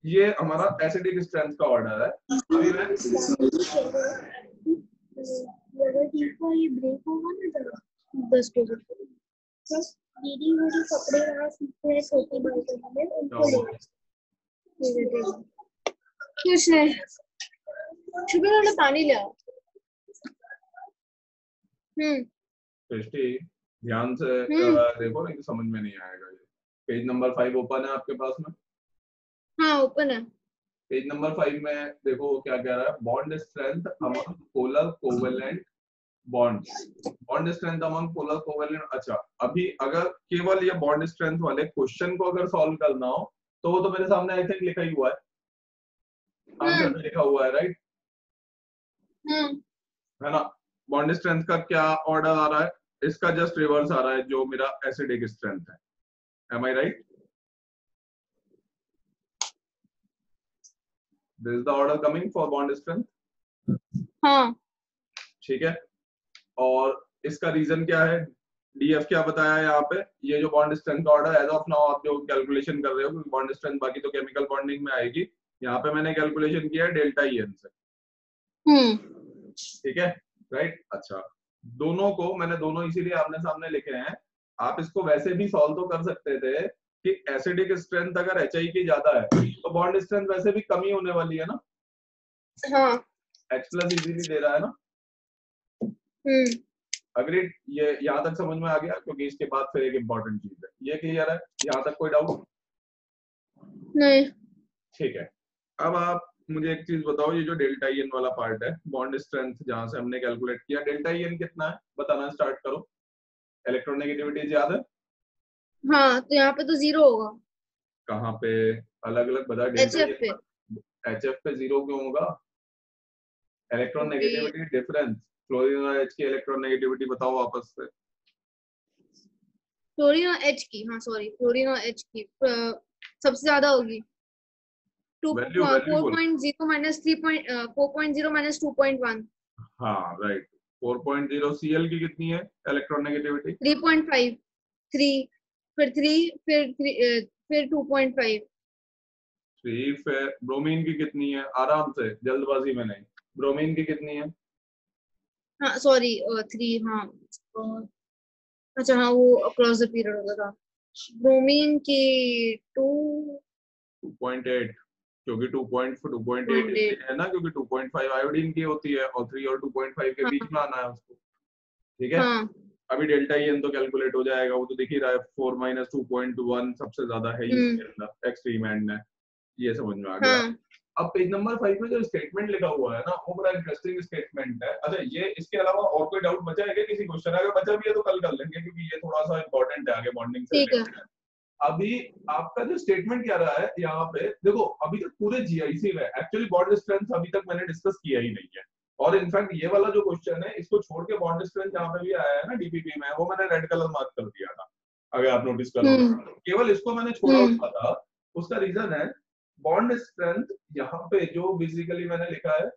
ये हमारा एसिडिक स्ट्रेंथ का ऑर्डर है। अभी मैं ये ब्रेक होगा ना 10 बजे, दीदी वो जो कपड़े वहां सीखते हैं छोटी बाल्कनी में, उनको ले कुछ नहीं, शुगर वाला पानी ले आओ। सृष्टि ध्यान से देखो, नहीं तो समझ में नहीं आएगा। ये पेज नंबर 5 ओपन है आपके पास में? हाँ ओपन है। पेज नंबर 5 में देखो क्या कह रहा है, bond strength among polar covalent bonds. Bond strength among polar covalent. अच्छा, अभी अगर केवल ये बॉन्ड स्ट्रेंथ वाले क्वेश्चन को अगर सॉल्व करना हो तो वो तो मेरे सामने आई थिंक लिखा ही हुआ है, आंसर में लिखा हुआ है, राइट? है ना। बॉन्ड स्ट्रेंथ का क्या ऑर्डर आ रहा है, इसका जस्ट रिवर्स आ रहा है जो मेरा एसिडिक स्ट्रेंथ है। Am I right? This is the order coming for bond strength. हाँ ठीक है। और इसका रीजन क्या है, डीएफ क्या बताया है यहाँ पे, ये जो बॉन्ड स्ट्रेंथ का ऑर्डर एज ऑफ नाउ आप जो कैलकुलेशन कर रहे हो, क्योंकि बॉन्ड स्ट्रेंथ बाकी तो केमिकल बॉन्डिंग में आएगी, यहाँ पे मैंने कैलकुलेशन किया है डेल्टा EN से। ठीक है, राइट। अच्छा, दोनों को मैंने दोनों इसीलिए आमने सामने लिखे हैं। आप इसको वैसे भी सॉल्व तो कर सकते थे कि एसिडिक स्ट्रेंथ अगर HI की ज्यादा है तो बॉन्ड स्ट्रेंथ वैसे भी कमी होने वाली है ना। हाँ, H+ इजीली दे रहा है ना। अग्रीड? ये यहाँ तक समझ में आ गया, क्योंकि इसके बाद फिर एक इम्पोर्टेंट चीज है, ये क्लियर है? यहाँ तक कोई डाउट नहीं? ठीक है। अब आप मुझे एक चीज बताओ, ये जो डेल्टा EN वाला पार्ट है, बॉन्ड स्ट्रेंथ जहां से हमने कैलकुलेट किया, डेल्टा EN कितना है बताना स्टार्ट करो। इलेक्ट्रोनेगेटिविटी याद है? हाँ, तो यहाँ पे तो 0 होगा। कहाँ पे? अलग अलग बता। HF पे। HF पे 0 क्यों होगा? Electron negativity difference. क्लोरीन और H की इलेक्ट्रॉन नेगेटिविटी बताओ वापस से। क्लोरीन और H की, हाँ सॉरी, क्लोरीन और H की सबसे ज्यादा होगी। 4.0 माइनस 4.0 माइनस 2.1। हाँ राइट। 4.0 Cl की कितनी है इलेक्ट्रॉन नेगेटिविटी? 3.5। 3 फिर 3 फिर 2.5। 3 फिर ब्रोमीन की कितनी है? आराम से, जल्दबाजी में नहीं। ब्रोमीन की कितनी है? हाँ सॉरी 3। हाँ अच्छा, हाँ वो अक्रॉस द पीरियड होता था। ब्रोमीन की 2.8, क्योंकि 2.8 है ना, क्योंकि 2.5 आयोडीन की होती है और 3 और 2.5 के बीच में आना है उसको। ठीक है। हाँ। अभी डेल्टा एन तो कैलकुलेट हो जाएगा, वो तो दिख ही रहा है 4 - 2.1 सबसे ज्यादा है ही इसके अंदर एक्सट्रीम एंड में, ये समझ में आ गया। अब पेज नंबर 5 में जो स्टेटमेंट लिखा हुआ है ना वो बड़ा इंटरेस्टिंग स्टेटमेंट है। अच्छा ये इसके अलावा और कोई डाउट बचा है क्या किसी क्वेश्चन? अगर बचा भी है तो कल कर लेंगे क्योंकि ये थोड़ा सा इंपॉर्टेंट है आगे बॉन्डिंग से रिलेटेड। अभी आपका जो स्टेटमेंट क्या रहा है यहाँ पे देखो, अभी तक पूरे जीआईसी में एक्चुअली बॉन्ड स्ट्रेंथ अभी तक मैंने डिस्कस किया ही नहीं है, और इनफैक्ट ये वाला जो क्वेश्चन है इसको छोड़ के बॉन्ड स्ट्रेंथ जहाँ पे भी आया है ना डीपीपी में, वो मैंने रेड कलर मार्क कर दिया था, अगर आप नोटिस करोगे। केवल इसको मैंने छोड़ा हुआ था, उसका रीजन है बॉन्ड स्ट्रेंथ यहाँ पे जो बेसिकली मैंने लिखा है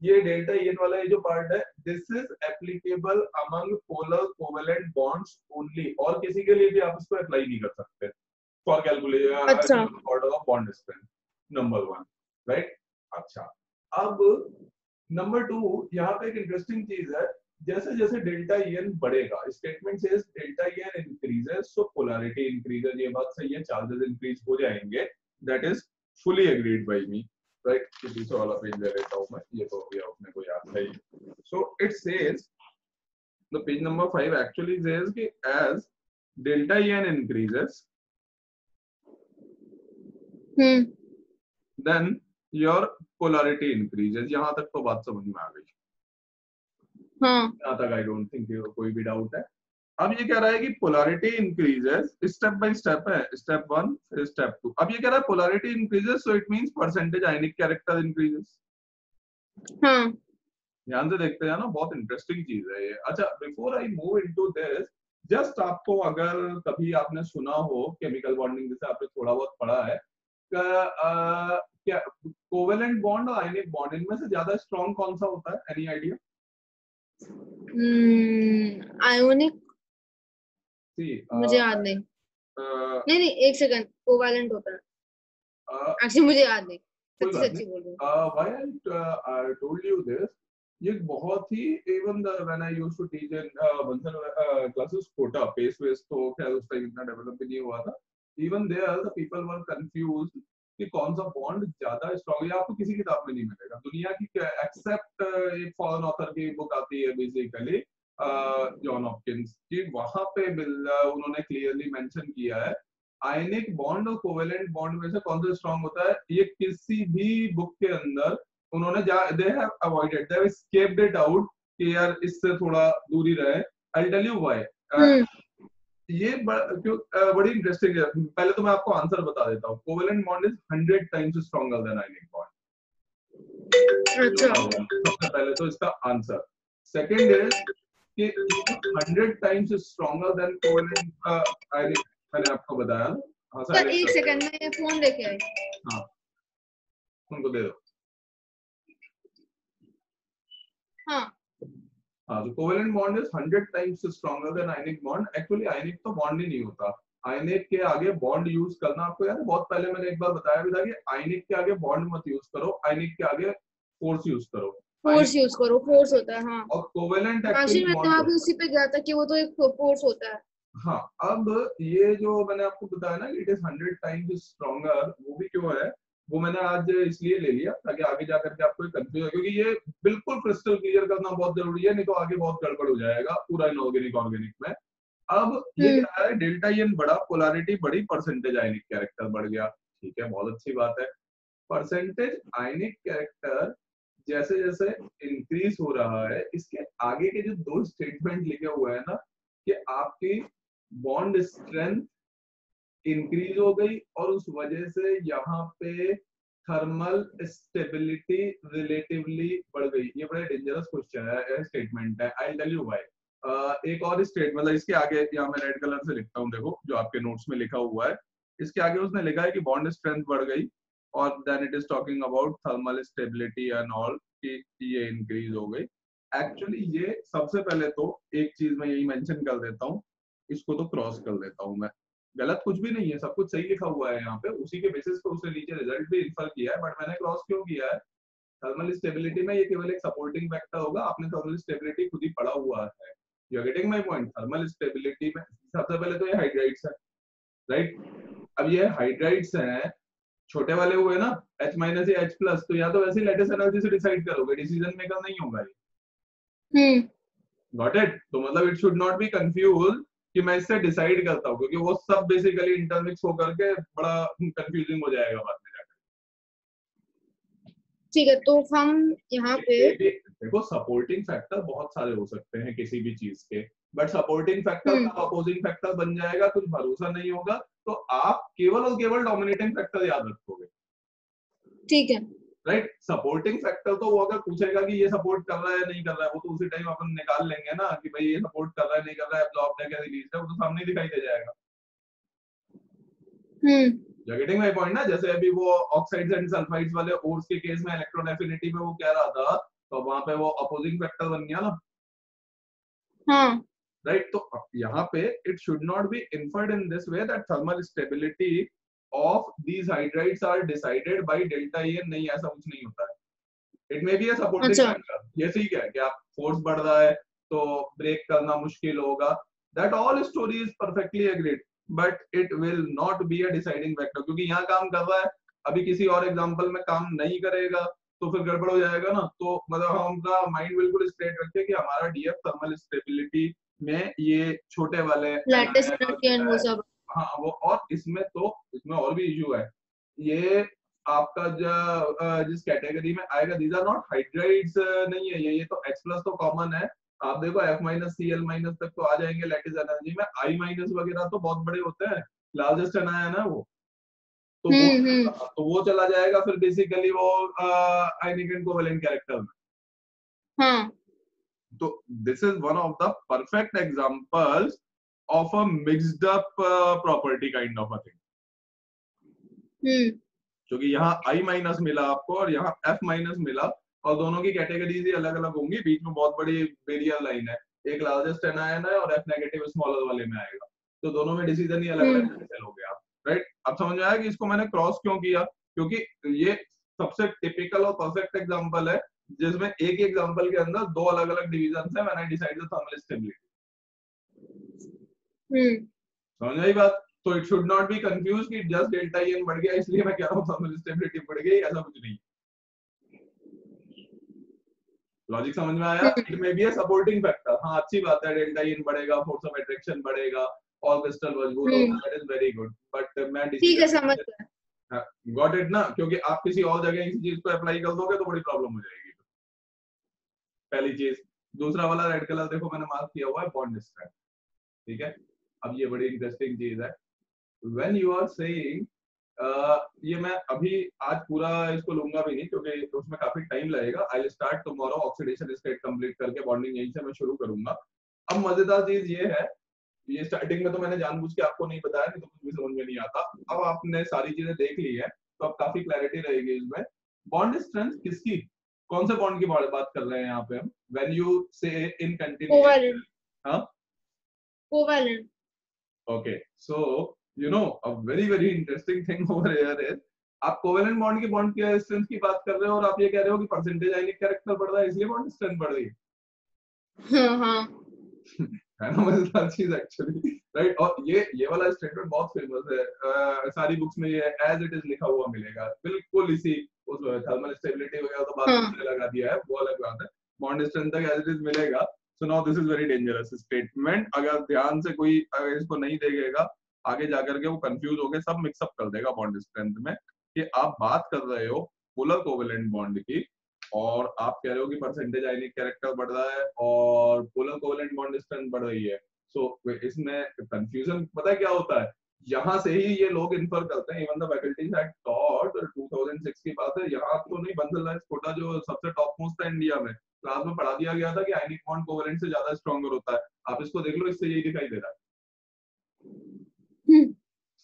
ये डेल्टा एन वाला ये जो पार्ट है, this is applicable among polar covalent bonds only, और किसी के लिए भी आप इसको अप्लाई नहीं कर सकते for calculation of bond strength, number 1, right. अच्छा अब नंबर 2, यहाँ पे एक इंटरेस्टिंग चीज है, जैसे जैसे डेल्टा एन बढ़ेगा, statement says delta N increases so polarity increases, ये बात सही है, चार्जेस इंक्रीज हो जाएंगे, that is fully agreed by me, right? This वाला पेज ले लेता हूँ मैं, ये तो अभी अपने को याद है ही। So it says the page number 5 actually says कि as delta n increases, then your polarity increases। यहाँ तक तो बात समझ में आ गई। यहाँ तक I don't think कोई भी डाउट है। अब ये कह रहा है कि polarity increases, step by step है, स्टेप 1 फिर स्टेप 2। अब ये कह रहा है polarity increases so it means percentage ionic character increases. ध्यान से देखते हैं ना, बहुत इंटरेस्टिंग चीज है ये। अच्छा before I move into this, just आपको अगर कभी आपने सुना हो केमिकल बॉन्डिंग, जैसे आपने थोड़ा बहुत पढ़ा है, क्या कोवेलेंट बॉन्ड और आयनिक बॉन्ड इनमें से ज्यादा स्ट्रॉन्ग कौन सा होता है? Any idea? आयोनिक, मुझे याद नहीं। नहीं एक सेकंड, कोवेलेंट होता है एक्चुअली, मुझे याद नहीं, सच्ची बोल रही हूं। Why I told you this, ये बहुत ही, even when I used to teach in Bansal classes Kota, पेस वेस तो खैर उस टाइम इतना डेवलप भी नहीं हुआ था, even there the people were confused कि कौन सा बॉन्ड ज्यादा स्ट्रांग है। आपको किसी किताब में नहीं मिलेगा दुनिया की, एक्सेप्ट एक फॉरेन ऑथर की बुक आती है बेसिकली जॉन हॉपकिंस की, वहां पे उन्होंने क्लियरली मेंशन किया है आयनिक बॉन्ड और कोवेलेंट बॉन्ड में से कौन सा स्ट्रांग होता है। ये किसी भी बुक के अंदर उन्होंने they have avoided, they have escaped it out कि यार इससे थोड़ा दूरी रहे। I will tell you why. ये बड़ी इंटरेस्टिंग है। पहले तो मैं आपको आंसर बता देता हूँ, covalent bond is 100 times stronger than ionic bond. अच्छा, सबसे पहले तो इसका आंसर। सेकंड इज कि 100 टाइम्स स्ट्रॉन्गर देन कोवेलेंट आयनिक, मैंने आपको बताया ना। हाँ सर, एक सेकंड में ये फोन लेके आई। हाँ उनको दे दो। हाँ तो covalent bond is 100 times stronger than ionic bond. Actually ionic तो बॉन्ड ही नहीं होता, आयनिक के आगे बॉन्ड यूज करना, आपको याद है बहुत पहले मैंने एक बार बताया भी था कि आयनिक के आगे बॉन्ड मत यूज करो, आयनिक के आगे फोर्स यूज करो। फोर्स यूज करो, फोर्स होता है। हाँ, और कोवेलेंट एक्चुअली मैं तो आप उसी पे गया था कि वो तो एक फोर्स होता है। हाँ, अब ये जो मैंने आपको बताया ना इट इज 100 टाइम्स स्ट्रॉन्गर, वो भी क्यों है वो मैंने आज इसलिए ले लिया ताकि आगे जाकर के आपको कंफ्यूज हो, क्योंकि ये बिल्कुल क्रिस्टल क्लियर करना बहुत जरूरी है, नहीं तो आगे बहुत गड़बड़ हो जाएगा पूरा इनऑर्गेनिक ऑर्गेनिक में। अब ये क्या है, डेल्टा एन बढ़ा, पोलैरिटी बढ़ी, परसेंटेज आयनिक कैरेक्टर बढ़ गया। ठीक है, बहुत अच्छी बात है। परसेंटेज आयनिक कैरेक्टर जैसे जैसे इंक्रीज हो रहा है, इसके आगे के जो दो स्टेटमेंट लिखे हुए हैं ना कि आपकी बॉन्ड स्ट्रेंथ इंक्रीज हो गई और उस वजह से यहाँ पे थर्मल स्टेबिलिटी रिलेटिवली बढ़ गई, ये बड़ा डेंजरस क्वेश्चन है, स्टेटमेंट है। I tell you why. एक और स्टेट मतलब इसके आगे, यहाँ मैं रेड कलर से लिखता हूँ, देखो जो आपके नोट्स में लिखा हुआ है, इसके आगे उसने लिखा है कि बॉन्ड स्ट्रेंथ बढ़ गई और then it is talking about thermal stability and all, कि ये इंक्रीज हो गई। एक्चुअली ये सबसे पहले तो एक चीज मैं यही मेंशन कर देता हूँ, इसको तो क्रॉस कर देता हूँ मैं, गलत कुछ भी नहीं है, सब कुछ सही लिखा हुआ है यहाँ पे, उसी के बेसिस पे उसने नीचे रिजल्ट भी इन्फर किया है, बट मैंने क्रॉस क्यों किया है? थर्मल स्टेबिलिटी में ये केवल एक सपोर्टिंग फैक्टर होगा, आपने थर्मल स्टेबिलिटी खुद ही पढ़ा हुआ है। You are getting my point? Thermal stability में सबसे पहले तो ये हाइड्राइड्स है, राइट? अब ये हाइड्राइड्स हैं, छोटे वाले हुए ना H- या H+, तो या तो वैसे लैटिस एनर्जी से डिसाइड करोगे, डिसीजन मेकर नहीं होगा ये। Got it? तो मतलब it should not be confuse कि मैं इससे डिसाइड करता हूँ, क्योंकि वो सब बेसिकली इंटरमिक्स होकर के बड़ा कंफ्यूजिंग हो जाएगा बाद में जाकर। ठीक है, तो हम यहाँ पे ये भी देखो, सपोर्टिंग फैक्टर बहुत सारे हो सकते हैं किसी भी चीज के, बट सपोर्टिंग फैक्टर कब अपोजिंग फैक्टर बन जाएगा कुछ भरोसा नहीं होगा। तो आप केवल और केवल डोमिनेटिंग फैक्टर याद रखोगे, ठीक है। राइट? सपोर्टिंग फैक्टर तो वो अगर पूछेगा कि ये सपोर्ट कर रहा है नहीं कर रहा है, वो तो उसी टाइम अपन निकाल लेंगे ना कि भाई ये सपोर्ट कर रहा है नहीं कर रहा है, एब्जॉर्ब है क्या रिलीज है, वो तो सामने दिखाई दे जाएगा। यू गेटिंग माय पॉइंट ना? जैसे अभी वो ऑक्साइड्स एंड सल्फाइड्स वाले ओर्स के केस में इलेक्ट्रॉन एफिनिटी में वो कह रहा था, तो वहां पे वो अपोजिंग फैक्टर बन गया ना। हाँ। राइट? तो यहाँ पे it should not be inferred in this way that thermal stability of these hydrides are decided by delta E N. नहीं, ऐसा कुछ नहीं होता है। It may be a supporting अच्छा। फैक्टर, ये ठीक है कि आप फोर्स बढ़ रहा है तो ब्रेक करना मुश्किल होगा, that all story is perfectly agreed, but it will not be a deciding factor, क्योंकि यहाँ काम कर रहा है, अभी किसी और एग्जांपल में काम नहीं करेगा तो फिर गड़बड़ हो जाएगा ना। तो मतलब हमारा माइंड बिल्कुल स्ट्रेट रखे कि हमारा डीएफ थर्मल स्टेबिलिटी में ये छोटे वाले लैटिस NiN एनर्जी एंड वो वगैरह है। सब। हाँ वो, और इसमें और भी इशू है। ये आपका जो जिस कैटेगरी में आएगा, दीज आर नॉट हाइड्राइड्स नहीं है ये तो H प्लस तो कॉमन है। आप देखो F माइनस Cl माइनस तक तो आ जाएंगे लैटिस एनर्जी में, I माइनस वगैरह तो बहुत बड़े होते हैं, लार्जेस्ट एनायन है वो। तो वो हम्म। तो वो चला जाएगा फिर बेसिकली वो आयनिक एंड कोवेलेंट कैरेक्टर में। हाँ। तो this is one of the perfect examples of a mixed up property kind of a thing, क्योंकि यहाँ I माइनस मिला आपको और यहाँ F माइनस मिला, और दोनों की कैटेगरीज ही अलग अलग होंगी, बीच में बहुत बड़ी बेरियर लाइन है, एक लार्जेस्ट एनायन है और F नेगेटिव स्मॉलर वाले में आएगा, तो दोनों में डिसीजन ही अलग अलग कैंसिल हो गया। राइट? अब समझ में आया कि इसको मैंने क्रॉस क्यों किया, क्योंकि ये सबसे टिपिकल और परफेक्ट एग्जांपल है जिसमें एक एग्जांपल के अंदर दो अलग अलग डिविजन है when I decide the thermal stability. समझ आई बात? तो it should not be confuse कि जस्ट डेल्टा एन बढ़ गया इसलिए मैं कह रहा हूँ थर्मल स्टेबिलिटी बढ़ गई, ऐसा कुछ नहीं। लॉजिक समझ में आया? It may be a supporting factor. हाँ अच्छी बात है, डेल्टा एन बढ़ेगा, फोर्स ऑफ अट्रैक्शन बढ़ेगा, ऑल क्रिस्टल मजबूत होगा, that is very good, but मैं ठीक है, डिसीजन समझ गया। गॉट इट ना, क्योंकि आप किसी और जगह इसी चीज को अप्लाई कर दोगे तो बड़ी प्रॉब्लम हो जाएगी। पहली चीज। दूसरा वाला रेड कलर देखो मैंने मार्क किया हुआ है बॉन्ड स्ट्रेंथ, ठीक है? अब ये बड़ी इंटरेस्टिंग चीज है, व्हेन यू आर सेइंग ये मैं अभी आज पूरा इसको लूंगा भी नहीं क्योंकि उसमें काफी टाइम लगेगा। I will start tomorrow, oxidation state complete करके बॉन्डिंग यहीं से मैं शुरू करूंगा। अब मजेदार चीज ये है, ये स्टार्टिंग में तो मैंने जानबूझ के आपको नहीं बताया, नहीं तो कुछ भी समझ में नहीं आता। अब आपने सारी चीजें देख ली है तो अब काफी क्लैरिटी रहेगी इसमें। बॉन्ड स्ट्रेंथ किसकी, कौन से बॉन्ड की बात कर रहे हैं यहाँ पे हम? व्हेन यू से इन कंटिन्यूएशन। कोवैलेंट। हाँ covalent. Okay, so you know a very interesting thing over here is, आप कोवेलेंट बॉन्ड की स्ट्रेंथ की बात कर रहे हो और आप ये कह रहे हो कि परसेंटेज आयनिक कैरेक्टर बढ़ रहा है इसलिए बॉन्ड स्ट्रेंथ बढ़ रही है। हाँ। है ना मजेदार चीज एक्चुअली, राइट? और ये वाला स्टेटमेंट बहुत फेमस है, सारी बुक्स में ये एज इट इज लिखा हुआ मिलेगा, बिल्कुल इसी उस थर्मल स्टेबिलिटी वगैरह तो बाद में लगा दिया है, वो अलग बात है, बॉन्ड स्ट्रेंथ तक एज इट इज मिलेगा। So now this is very dangerous statement, अगर ध्यान से कोई अगर इसको नहीं देखेगा आगे जाकर के वो कंफ्यूज होकर सब मिक्सअप कर देगा बॉन्ड स्ट्रेंथ में, कि आप बात कर रहे हो पोलर कोवेलेंट बॉन्ड की और आप कह रहे हो कि परसेंटेज आयनिक कैरेक्टर बढ़ रहा है और पोलर कोवेलेंट बॉन्ड स्ट्रेंथ बढ़ रही है। सो इसमें कंफ्यूजन पता है क्या होता है, यहाँ से ही ये लोग इन्फर करते हैं, even the faculties had taught 2006 की बात है, यहाँ तो नहीं बंसल कोटा जो सबसे टॉप मोस्ट है इंडिया में, क्लास में पढ़ा दिया गया था कि आयनिक बॉन्ड कोवेलेंट से ज्यादा स्ट्रॉन्गर होता है। आप इसको देख लो, इससे यही दिखाई दे रहा है।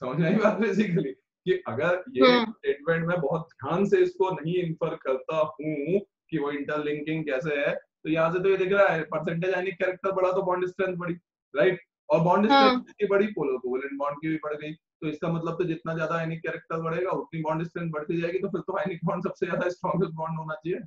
समझ में आई बात? बेसिकली कि अगर ये स्टेटमेंट में बहुत ध्यान से इसको नहीं इन्फर करता हूँ कि वो इंटरलिंकिंग कैसे है, तो यहाँ से तो ये दिख रहा है परसेंटेज आयनिक कैरेक्टर बढ़ा तो बॉन्ड स्ट्रेंथ बढ़ी, राइट? और बॉन्ड स्ट्रेंथ की बढ़ी, पोलर कोवेलेंट बॉन्ड की भी बढ़ गई, तो इसका मतलब तो जितना ज्यादा आयनिक कैरेक्टर बढ़ेगा उतनी बॉन्ड स्ट्रेंथ बढ़ती जाएगी, तो फिर तो आयनिक बॉन्ड सबसे ज्यादा स्ट्रॉन्गेस्ट बॉन्ड होना चाहिए।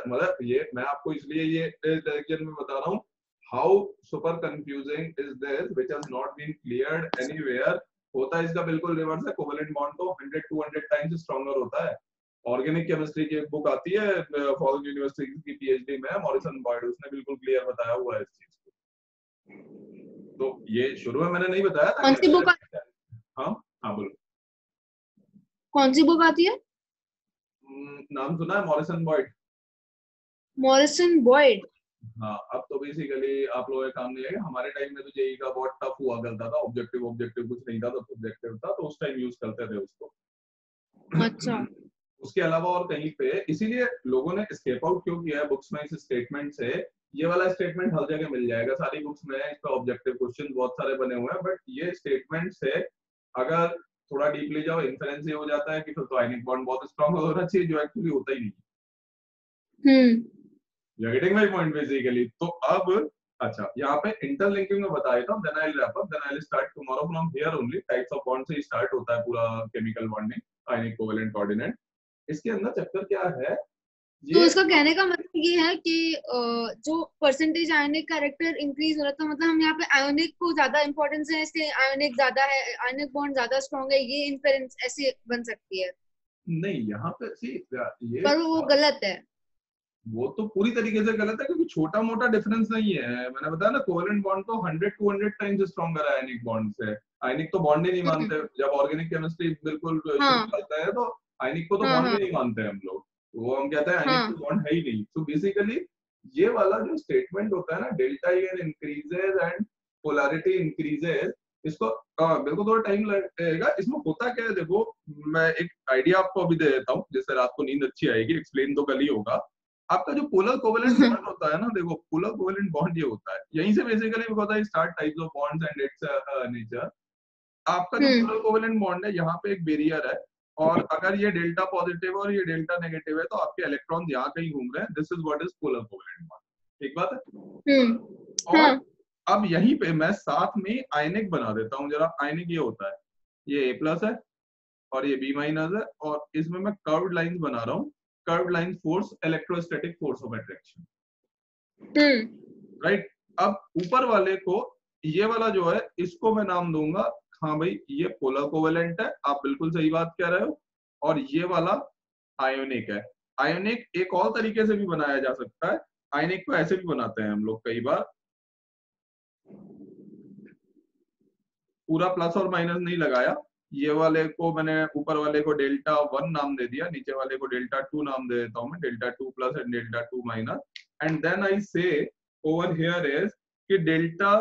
मतलब ये मैं आपको इसलिए ये डायरेक्शन में बता रहा हूँ, how super confusing is this which has not been cleared anywhere. होता है इसका बिल्कुल रिवर्स है, कोवेलेंट बॉन्ड तो 100-200 टाइम्स स्ट्रॉन्गर होता है, ऑर्गेनिक केमिस्ट्री की एक बुक आती है फॉरेन यूनिवर्सिटी की पीएचडी में मॉरिसन बॉयड, उसने बिल्कुल क्लियर बताया हुआ है इस चीज को। तो ये शुरू में मैंने नहीं बताया था कौन सी बुक हाँ हाँ बोलो। कौन सी बुक आती है? नाम सुना है मॉरिसन बॉयड? Morrison Boyd? हाँ, अब तो बेसिकली आप लोगों के काम नहीं आएगा, हमारे टाइम में तो जेई का बहुत टफ हुआ करता था, ऑब्जेक्टिव ऑब्जेक्टिव कुछ नहीं था, तो सब्जेक्टिव था, तो उस टाइम यूज करते थे उसको। अच्छा। उसके अलावा और कहीं पे, इसीलिए लोगों ने एस्केप आउट क्यों किया है बुक्स में इस स्टेटमेंट से। ये वाला स्टेटमेंट हर जगह मिल जाएगा, सारी बुक्स में इसका ऑब्जेक्टिव क्वेश्चन बहुत सारे बने हुए हैं, बट ये स्टेटमेंट से अगर थोड़ा डीपली जाओ इन्फेरेंस ये हो जाता है कि फिर तो आयनिक बॉन्ड बहुत स्ट्रांग होना चाहिए, जो एक्चुअली होता ही नहीं। You're getting my point basically. तो अब अच्छा, यहाँ पे इंटरलिंकिंग में बता देता हूँ, then I'll wrap up, then I'll start tomorrow from here only. Types of bond से start होता है पूरा केमिकल बॉन्डिंग, आयनिक कोवेलेंट कोऑर्डिनेट। इसके अंदर चक्कर क्या है, तो ये इसका कहने का मतलब ये है कि जो परसेंटेज आयनिक कैरेक्टर इंक्रीज हो रहा था, मतलब हम यहाँ पे आयोनिक को ज्यादा इंपॉर्टेंस है, इसलिए आयोनिक ज्यादा है, आयनिक बॉन्ड ज्यादा स्ट्रॉन्ग है, ये इन्फेरेंस ऐसे बन सकती है। नहीं, यहाँ पे सी ये पर वो गलत है। वो तो पूरी तरीके से गलत है, क्योंकि छोटा मोटा डिफरेंस नहीं है। मैंने बताया ना, कोवेलेंट बॉन्ड तो 100-200 टाइम्स स्ट्रॉन्गर है आयनिक बॉन्ड से। आयनिक तो बॉन्ड ही नहीं मानते, जब ऑर्गेनिक केमिस्ट्री बिल्कुल शुरू हाँ करता है तो आयनिक को तो हाँ बॉन्ड हाँ ही नहीं मानते हम लोग, वो हम कहते हैं आयनिक हाँ। तो बॉन्ड है ही नहीं। तो बेसिकली ये वाला जो स्टेटमेंट होता है ना, delta EN increases and polarity increases, इसको मेरे को थोड़ा टाइम लगेगा। इसमें होता क्या है देखो, मैं एक आइडिया आपको अभी दे देता हूँ जिससे रात को नींद अच्छी आएगी। एक्सप्लेन तो कल ही होगा। आपका जो पोलर कोवेलेंट बॉन्ड होता है ना, देखो पोलर कोवेलेंट बॉन्ड ये होता है, यहीं से बेसिकली होता है start types of bonds and it's nature. आपका जो पोलर कोवेलेंट बॉन्ड है, यहाँ पे एक बैरियर है, और अगर ये डेल्टा पॉजिटिव और ये डेल्टा नेगेटिव है, तो आपके इलेक्ट्रॉन यहाँ कहीं घूम रहे हैं। This is what is polar covalent bond. ठीक बात है। और अब यहीं पे मैं साथ में आयनिक बना देता हूँ जरा। आयनिक ये होता है, ये A+ है और ये B- है, और इसमें मैं कर्व्ड लाइंस बना रहा हूँ। Curved line force, electrostatic force of attraction, right. अब ऊपर वाले को, ये वाला जो है, इसको मैं नाम दूंगा, हाँ भाई ये पोलर कोवेलेंट है, आप बिल्कुल सही बात कह रहे हो, और ये वाला आयोनिक है। आयोनिक एक और तरीके से भी बनाया जा सकता है। आयोनिक को ऐसे भी बनाते हैं हम लोग कई बार, पूरा प्लस और माइनस नहीं लगाया, ये वाले को मैंने ऊपर वाले को डेल्टा 1 नाम दे दिया, नीचे वाले को डेल्टा 2 नाम दे देता हूं मैं, delta 2+ and delta 2-, and then I say over here is कि डेल्टा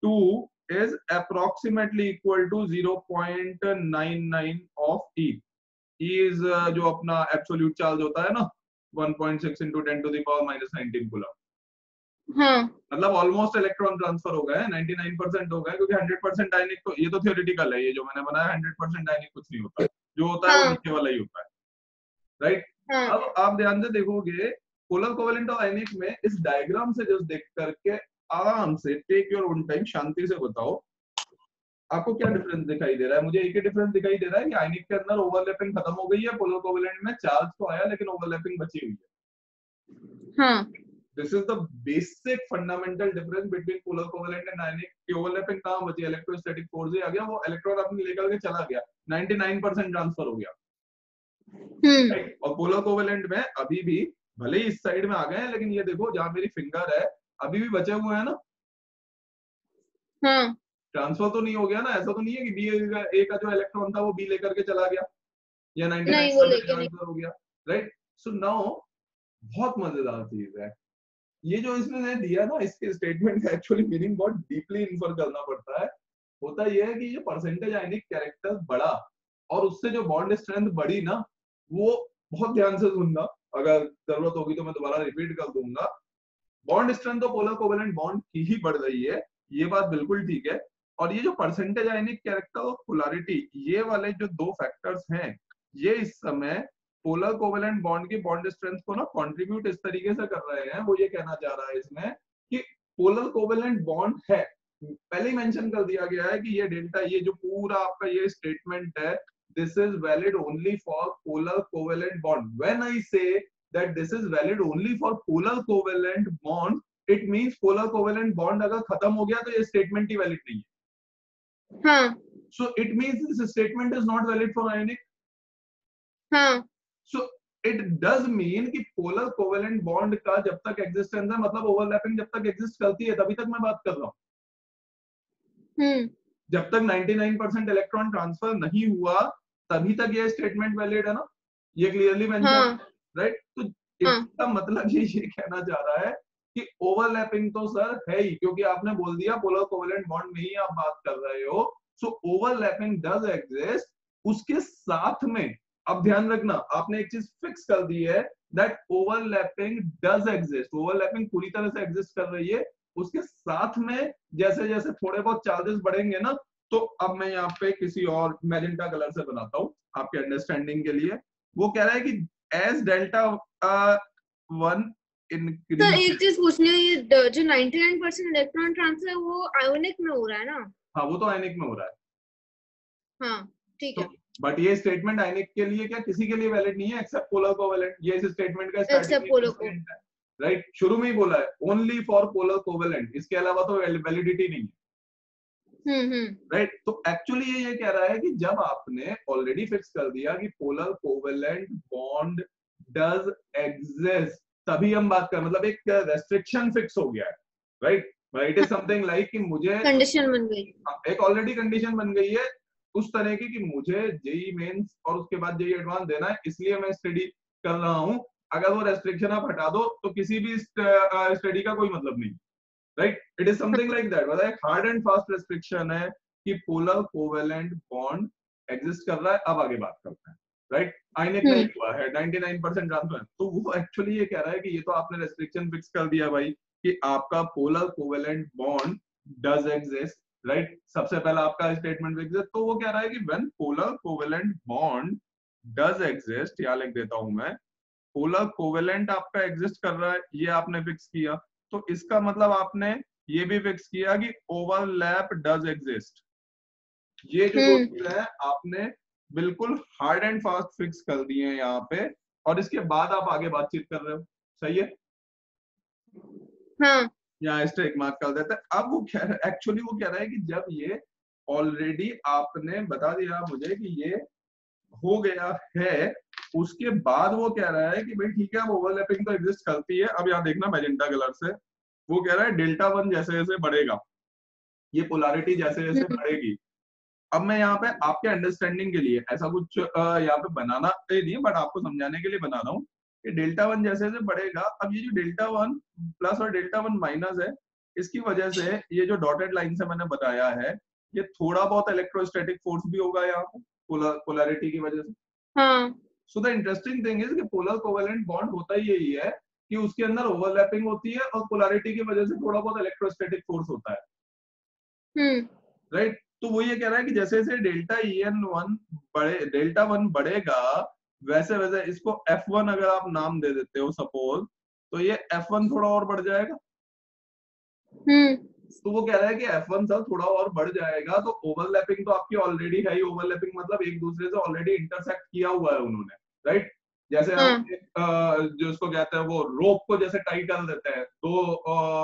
2 is approximately equal to 0.99 of E. E is जो अपना एब्सोल्यूट चार्ज होता है ना, 1.6 into 10⁻⁻19 कूलम। हाँ। मतलब ऑलमोस्ट इलेक्ट्रॉन ट्रांसफर हो गए, 99% हो गए, क्योंकि 100% आयनिक तो, ये तो थियोरेटिकल है, ये जो मैंने बनाया 100% आयनिक कुछ नहीं होता, जो होता है वो नीचे वाला ही होता है, राइट। अब आप ध्यान से देखोगे पोलर कोवेलेंट और आयनिक में, इस डायग्राम से जस्ट देख करके आराम से टेक योर ओन टाइम, शांति से बताओ आपको क्या डिफरेंस दिखाई दे रहा है। मुझे एक ही डिफरेंस दिखाई दे रहा है कि आयनिक के अंदर ओवरलैपिंग खत्म हो गई है, पोलर कोवेलेंट में चार्ज तो आया लेकिन ओवरलैपिंग बची हुई है। हाँ। This is the basic fundamental difference between polar covalent and ionic। की ओवरलैपिंग कहाँ बची, इलेक्ट्रोस्टैटिक फोर्स ही आ गया, वो इलेक्ट्रॉन अपने लेकर के चला गया, 99% ट्रांसफर हो गया। और पोलर कोवेलेंट में अभी भी भले ही इस साइड में आ गए हैं, लेकिन ये देखो जहां मेरी फिंगर है अभी भी बचे हुए हैं ना। हाँ। ट्रांसफर तो नहीं हो गया ना, ऐसा तो नहीं है कि बी ए का जो इलेक्ट्रॉन था वो बी लेकर के चला गया या 99% ट्रांसफर हो गया, राइट। सो नाउ बहुत मजेदार चीज है ये जो इसने दिया ना, इसके स्टेटमेंट का एक्चुअली मीनिंग बहुत डीपली इन्फर करना पड़ता है। होता यह है कि ये परसेंटेज आयनिक कैरेक्टर बढ़ा और उससे जो बॉन्ड स्ट्रेंथ बढ़ी ना, वो बहुत ध्यान से सुनना, अगर जरूरत होगी तो मैं दोबारा रिपीट कर दूंगा। बॉन्ड स्ट्रेंथ तो पोलर कोवेलेंट बॉन्ड की ही बढ़ रही है, ये बात बिल्कुल ठीक है। और ये जो परसेंटेज आयनिक कैरेक्टर और पोलैरिटी, ये वाले जो दो फैक्टर्स हैं, ये इस समय पोलर कोवेलेंट बॉन्ड की बॉन्ड स्ट्रेंथ को ना कंट्रीब्यूट इस तरीके से कर रहे हैं। वो ये कहना चाह रहा है इसमें कि पोलर कोवेलेंट बॉन्ड है, पहले ही मेंशन कर दिया गया है कि ये डेल्टा, ये जो पूरा आपका ये स्टेटमेंट है, this is valid only for polar covalent bond. When I से that this is valid only for polar covalent bond, it means polar covalent bond अगर खत्म हो गया तो ये स्टेटमेंट ही वैलिड नहीं है। हाँ। So it means this statement is not valid for ionic। हाँ। सो इट डज मीन कि पोलर कोवेलेंट बॉन्ड का जब तक एग्जिस्टेंस है, मतलब ओवरलैपिंग जब तक एग्जिस्ट करती है तभी तक मैं बात कर रहा हूँ। जब तक 99% इलेक्ट्रॉन ट्रांसफर नहीं हुआ तभी तक ये स्टेटमेंट वैलिड है ना, ये क्लियरली मेंशन, राइट। तो इसका मतलब ये कहना चाह रहा है कि ओवरलैपिंग तो सर है ही, क्योंकि आपने बोल दिया पोलर कोवेलेंट बॉन्ड में ही आप बात कर रहे हो। सो ओवरलैपिंग डज एग्जिस्ट। उसके साथ में अब ध्यान रखना, आपने एक चीज फिक्स कर दी है, that overlapping does exist. Overlapping पूरी तरह से एग्जिस्ट कर रही है, उसके साथ में जैसे जैसे थोड़े बहुत चार्जेस बढ़ेंगे ना, तो अब मैं यहाँ पे किसी और मैजेंटा कलर से बनाता हूँ आपके अंडरस्टैंडिंग के लिए। वो कह रहा है कि as delta one increase. Sir एक चीज पूछनी है, ये जो 99% इलेक्ट्रॉन ट्रांसफर है वो आयोनिक में हो रहा है ना? हाँ वो तो आयनिक में हो रहा है। हाँ ठीक है। बट ये स्टेटमेंट आयनिक के लिए क्या किसी के लिए वैलिड नहीं है एक्सेप्ट पोलर कोवेलेंट। ये इस स्टेटमेंट का एक्सेप्ट पोलर को, राइट, शुरू में ही बोला है ओनली फॉर पोलर कोवेलेंट, इसके अलावा तो वैलिडिटी नहीं है। राइट, तो एक्चुअली ये कह रहा है कि जब आपने ऑलरेडी फिक्स कर दिया कि polar covalent bond does exist, तभी हम बात कर, मतलब एक रेस्ट्रिक्शन फिक्स हो गया है, right. It is something like कि मुझे कंडीशन बन गई, एक ऑलरेडी कंडीशन बन गई है उस तरह की कि मुझे जेई मेंस और उसके बाद जेई एडवांस देना है, इसलिए मैं स्टडी कर रहा हूं। अगर वो रेस्ट्रिक्शन आप हटा दो तो किसी भी स्टडी का कोई मतलब नहीं, right. It is something like that, मतलब एक हार्ड एंड फास्ट रेस्ट्रिक्शन है कि पोलर कोवेलेंट बॉन्ड एग्जिस्ट कर रहा है। अब आगे बात करते हैं, राइट। आयनिक नहीं हुआ है 99% ट्रांसफर, तो वो एक्चुअली ये कह रहा है कि ये तो आपने रेस्ट्रिक्शन फिक्स कर दिया भाई कि आपका polar covalent bond does exist, right. सबसे पहला आपका स्टेटमेंट फिक्स है, तो वो कह रहा है कि when polar covalent bond does exist, या लिख देता हूं मैं, पोलर कोवेलेंट आपका एग्जिस्ट कर रहा है, ये आपने फिक्स किया, तो इसका मतलब आपने ये भी फिक्स किया कि ओवरलैप डज एग्जिस्ट। ये जो दो चीजें हैं आपने बिल्कुल हार्ड एंड फास्ट फिक्स कर दिए हैं यहाँ पे, और इसके बाद आप आगे बातचीत कर रहे हो, सही है। हाँ। यहाँ स्ट्राइक मार्क कर देते हैं। अब वो कह रहा, एक्चुअली वो कह रहा है कि जब ये ऑलरेडी आपने बता दिया मुझे कि ये हो गया है, उसके बाद वो कह रहा है कि भाई ठीक है, अब ओवरलैपिंग तो एग्जिस्ट करती है। अब यहाँ देखना मैजेंटा कलर से, वो कह रहा है डेल्टा वन जैसे जैसे बढ़ेगा, ये पोलैरिटी जैसे जैसे बढ़ेगी। अब मैं यहाँ पे आपके अंडरस्टैंडिंग के लिए ऐसा कुछ यहाँ पे बनाना नहीं है, बट आपको समझाने के लिए बना रहा हूँ कि डेल्टा वन जैसे जैसे बढ़ेगा, अब ये जो डेल्टा वन प्लस और डेल्टा वन माइनस है, इसकी वजह से ये जो डॉटेड लाइन से मैंने बताया है, ये थोड़ा बहुत इलेक्ट्रोस्टैटिक फोर्स भी होगा यहाँ पे पोलैरिटी की वजह से। हाँ। So the interesting thing is कि पोलर कोवेलेंट बॉन्ड होता ही यही है कि उसके अंदर ओवरलैपिंग होती है और पोलैरिटी की वजह से थोड़ा बहुत इलेक्ट्रोस्टैटिक फोर्स होता है, राइट। तो वो ये कह रहा है कि जैसे जैसे delta EN one delta one बढ़ेगा, वैसे वैसे इसको F1 अगर आप नाम दे देते हो सपोज, तो ये F1 थोड़ा और बढ़ जाएगा। तो वो कह रहा है कि F1 सर थोड़ा और बढ़ जाएगा, तो ओवरलैपिंग तो आपकी ऑलरेडी है ही। ओवरलैपिंग मतलब एक दूसरे से ऑलरेडी इंटरसेक्ट किया हुआ है उन्होंने, राइट। जैसे हम जो उसको कहते हैं वो रोप को जैसे टाई कर देते हैं, दो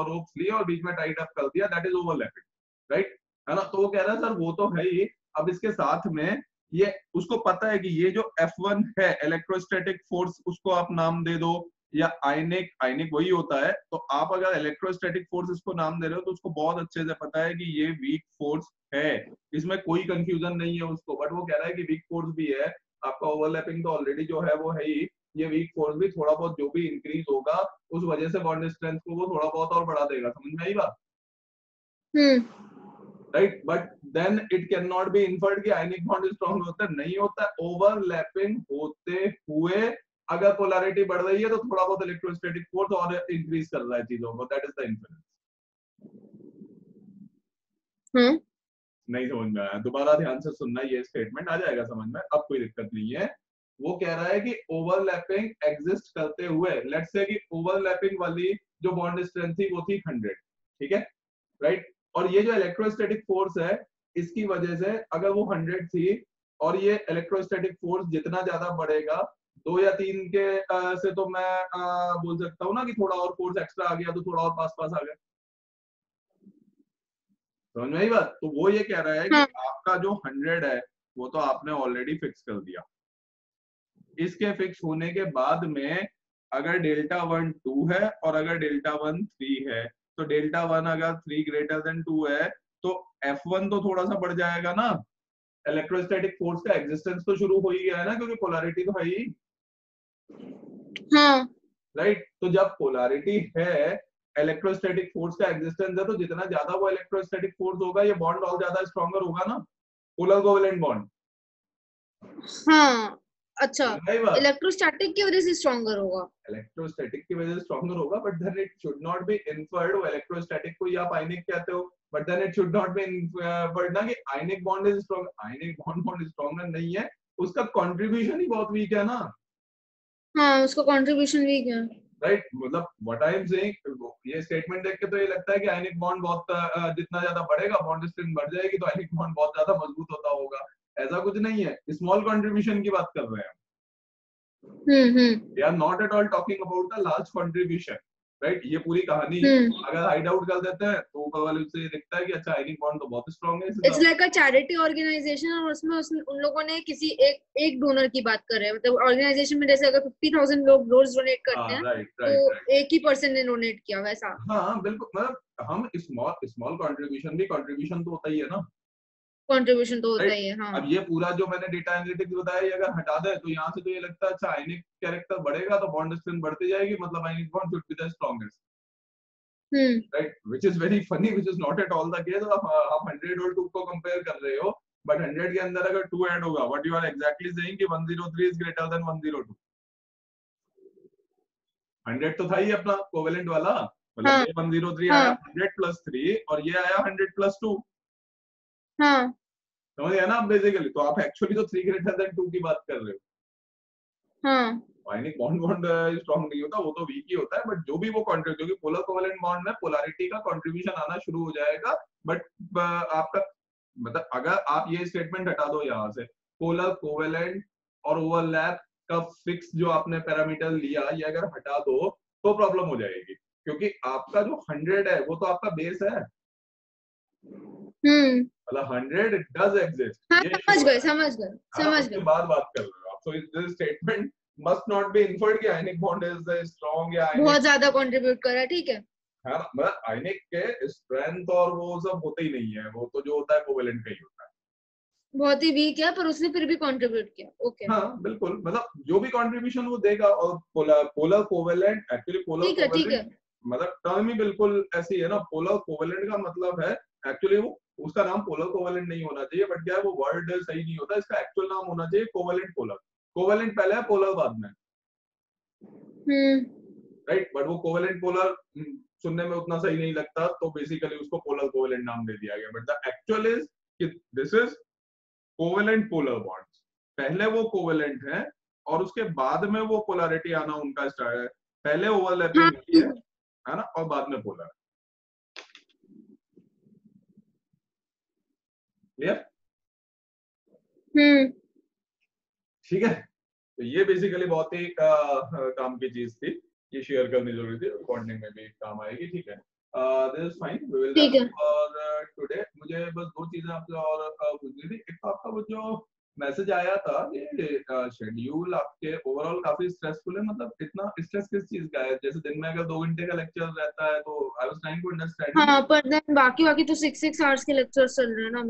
रोप्स लिए और बीच में टाइट अप कर दिया, दैट इज ओवरलैपिंग, राइट, है ना। तो वो कह रहा है सर वो तो है ही, अब इसके साथ में ये उसको पता है कि ये जो F1 है इलेक्ट्रोस्टैटिक फोर्स, उसको आप नाम दे दो, या आयनिक, आयनिक वही होता है। तो आप अगर इलेक्ट्रोस्टैटिक फोर्स इसको नाम दे रहे हो तो उसको बहुत अच्छे से पता है कि ये वीक फोर्स है, इसमें कोई कंफ्यूजन नहीं है उसको। बट वो कह रहा है कि वीक फोर्स भी है, आपका ओवरलैपिंग तो ऑलरेडी जो है वो है ही, ये वीक फोर्स भी थोड़ा बहुत जो भी इंक्रीज होगा उस वजह से बॉन्ड स्ट्रेंथ को वो थोड़ा बहुत और बढ़ा देगा। समझ में आई बात, right. But then it can not be inferred कि आयनिक बॉन्ड स्ट्रॉन्ग होता है, नहीं होता। ओवरलैपिंग होते हुए अगर पोलैरिटी बढ़ रही है तो थोड़ा बहुत इलेक्ट्रोस्टैटिक फोर्स और इंक्रीज कर रहा है चीजों को, दैट इज द इन्फरेंस। नहीं समझ में आया, दोबारा ध्यान से सुनना, ये स्टेटमेंट आ जाएगा समझ में, अब कोई दिक्कत नहीं है। वो कह रहा है कि ओवरलैपिंग एग्जिस्ट करते हुए, लेट्स से कि ओवरलैपिंग वाली जो बॉन्ड स्ट्रेंथ थी वो थी 100, ठीक है, राइट। और ये जो इलेक्ट्रोस्टैटिक फोर्स है, इसकी वजह से अगर वो 100 थी और ये इलेक्ट्रोस्टैटिक फोर्स जितना ज्यादा बढ़ेगा, 2 या 3 के से तो मैं बोल सकता हूँ ना कि थोड़ा और फोर्स एक्स्ट्रा आ गया तो थोड़ा और पास पास आ गया, समझ में आई बात। तो वो ये कह रहा है कि आपका जो 100 है वो तो आपने ऑलरेडी फिक्स कर दिया, इसके फिक्स होने के बाद में अगर डेल्टा 1 2 है और अगर डेल्टा 1 3 है, तो डेल्टा 1 अगर 3 ग्रेटर देन 2 है तो F1 तो थोड़ा सा बढ़ जाएगा ना, इलेक्ट्रोस्टैटिक फोर्स का एग्जिस्टेंस तो शुरू हो ही गया है ना, क्योंकि पोलैरिटी तो है ही, हाँ राइट। तो जब पोलैरिटी है, इलेक्ट्रोस्टैटिक फोर्स का एग्जिस्टेंस है, तो जितना ज्यादा वो इलेक्ट्रोस्टैटिक फोर्स होगा, ये बॉन्ड और ज्यादा स्ट्रॉन्गर होगा ना, पोलर कोवेलेंट बॉन्ड। हाँ, अच्छा, समझ बात? इलेक्ट्रोस्टैटिक की वजह से स्ट्रॉन्गर होगा। इलेक्ट्रोस्टैटिक की वजह से स्ट्रॉन्गर होगा, but then it should not be inferred, electrostatic को आप आयनिक कहते हो, but then it should not be inferred ना कि ionic bond is strong. Ionic bond stronger नहीं है, उसका कंट्रीब्यूशन ही बहुत वीक है ना, हाँ, उसका कंट्रीब्यूशन वीक है। राइट। मतलब व्हाट आई एम सेइंग, ये स्टेटमेंट देख के तो ये लगता है कि आयनिक बॉन्ड बहुत जितना ज्यादा बढ़ेगा बॉन्ड स्ट्रेंथ बढ़ जाएगी, तो आयनिक बॉन्ड बहुत ज्यादा मजबूत होता होगा। ऐसा कुछ नहीं है, स्मॉल कंट्रीब्यूशन की बात कर रहे हैं। We are not at all talking about the large contribution, right? ये पूरी कहानी अगर हाइड आउट कर देते हैं तो ऊपर वाले से दिखता है कि अच्छा आयनिक बॉन्ड तो बहुत स्ट्रांग है। It's like a charity organisation, और उसमें उन लोगों ने किसी एक डोनर की बात कर रहे हैं, मतलब ऑर्गेनाइजेशन में जैसे अगर 50,000 लोग रोज डोनेट करते हैं, राइट तो राइट, एक ही पर्सन ने डोनेट किया, वैसा। हाँ बिल्कुल, मतलब हम स्मॉल कंट्रीब्यूशन भी कंट्रीब्यूशन तो होता ही है ना, कंट्रीब्यूशन तो होता राइट। ही है, हाँ। अब ये पूरा जो मैंने डेटा एनालिटिक्स बताया, ये अगर हटा दे तो यहाँ से तो ये लगता है अच्छा आयनिक कैरेक्टर बढ़ेगा तो बॉन्ड स्ट्रेंथ बढ़ती जाएगी, मतलब ionic bond should be the strongest, right, which is very funny, which is not at all the case. आप 100 और 2 को कंपेयर कर रहे हो, बट 100 के अंदर अगर 2 ऐड होगा, what you are exactly saying कि 103 इज ग्रेटर देन 102। 100 तो था ही अपना कोवेलेंट वाला, मतलब हाँ ये 103 आया हाँ 100 प्लस 3 और ये आया 100 प्लस 2। हाँ समझ गया ना आप? बेसिकली तो आप एक्चुअली तो 3 ग्रेटर देन 2 की बात कर रहे हो। हाँ आयनिक बॉन्ड बॉन्ड स्ट्रॉन्ग नहीं होता, वो तो वीक ही होता है, बट जो भी वो कंट्रीब्यूट, क्योंकि पोलर कोवेलेंट बॉन्ड में पोलैरिटी का कंट्रीब्यूशन आना शुरू हो जाएगा। बट आपका मतलब अगर आप ये स्टेटमेंट हटा दो यहाँ से, पोलर कोवेलेंट और ओवरलैप का फिक्स जो आपने पैरामीटर लिया, ये अगर हटा दो तो प्रॉब्लम हो जाएगी, क्योंकि आपका जो 100 है वो तो आपका बेस है, मतलब 100 डज एग्जिस्ट, हाँ, ये समझ श्योर गए है समझ गए ना? समझ उसके गए। बाद बात कर रहे हो आप, so this statement must not be inferred कि आयनिक बॉन्ड इज स्ट्रांग या आयनिक, बहुत ज्यादा कंट्रीब्यूट करा, ठीक है। है ना? मतलब आयनिक के स्ट्रेंथ और वो सब होते ही नहीं है, वो तो जो होता है कोवेलेंट का ही होता है। बहुत ही वीक है, पर उसने फिर भी कंट्रीब्यूट किया, ओके। हाँ बिल्कुल, मतलब जो भी कंट्रीब्यूशन वो देगा। और पोलर कोवेलेंट, एक्चुअली पोलर ठीक है ठीक है। कोवेलेंट मतलब टर्म ही बिल्कुल ऐसी है ना। पोलर कोवेलेंट का मतलब है एक्चुअली वो, उसका नाम पोलर कोवेलेंट नहीं होना चाहिए, बट क्या है वो वर्ड सही नहीं होता, इसका एक्चुअल नाम होना चाहिए कोवेलेंट पोलर। कोवेलेंट पहले है, पोलर बाद में, राइट। बट वो कोवेलेंट पोलर सुनने में उतना सही नहीं लगता, तो बेसिकली उसको पोलर कोवेलेंट नाम दे दिया गया। बट द एक्चुअल इज कि this is covalent polar bonds. पहले वो कोवेलेंट है और उसके बाद में वो पोलैरिटी आना उनका स्टार्ट है। पहले हाँ। ओवरलैपिंग होती है ना, और बाद में पोलर। क्लियर? ठीक है, तो ये बेसिकली बहुत ही काम की चीज थी, ये शेयर करनी जरूरी थी, रिकॉर्डिंग में भी काम आएगी। ठीक है, this is fine, we will ठीक रैप है। Up for today. मुझे बस दो चीजें आपसे और पूछनी थी। एक तो आपका वो जो मैसेज आया था कि शेड्यूल आपके ओवरऑल काफी स्ट्रेसफुल है, मतलब इतना स्ट्रेस किस चीज का है? जैसे दिन में अगर 2 घंटे का लेक्चर रहता है, तो I was trying to understand कि हाँ, पर देन बाकी बाकी तो 6 6 आवर्स के लेक्चर्स चल रहे हैं ना।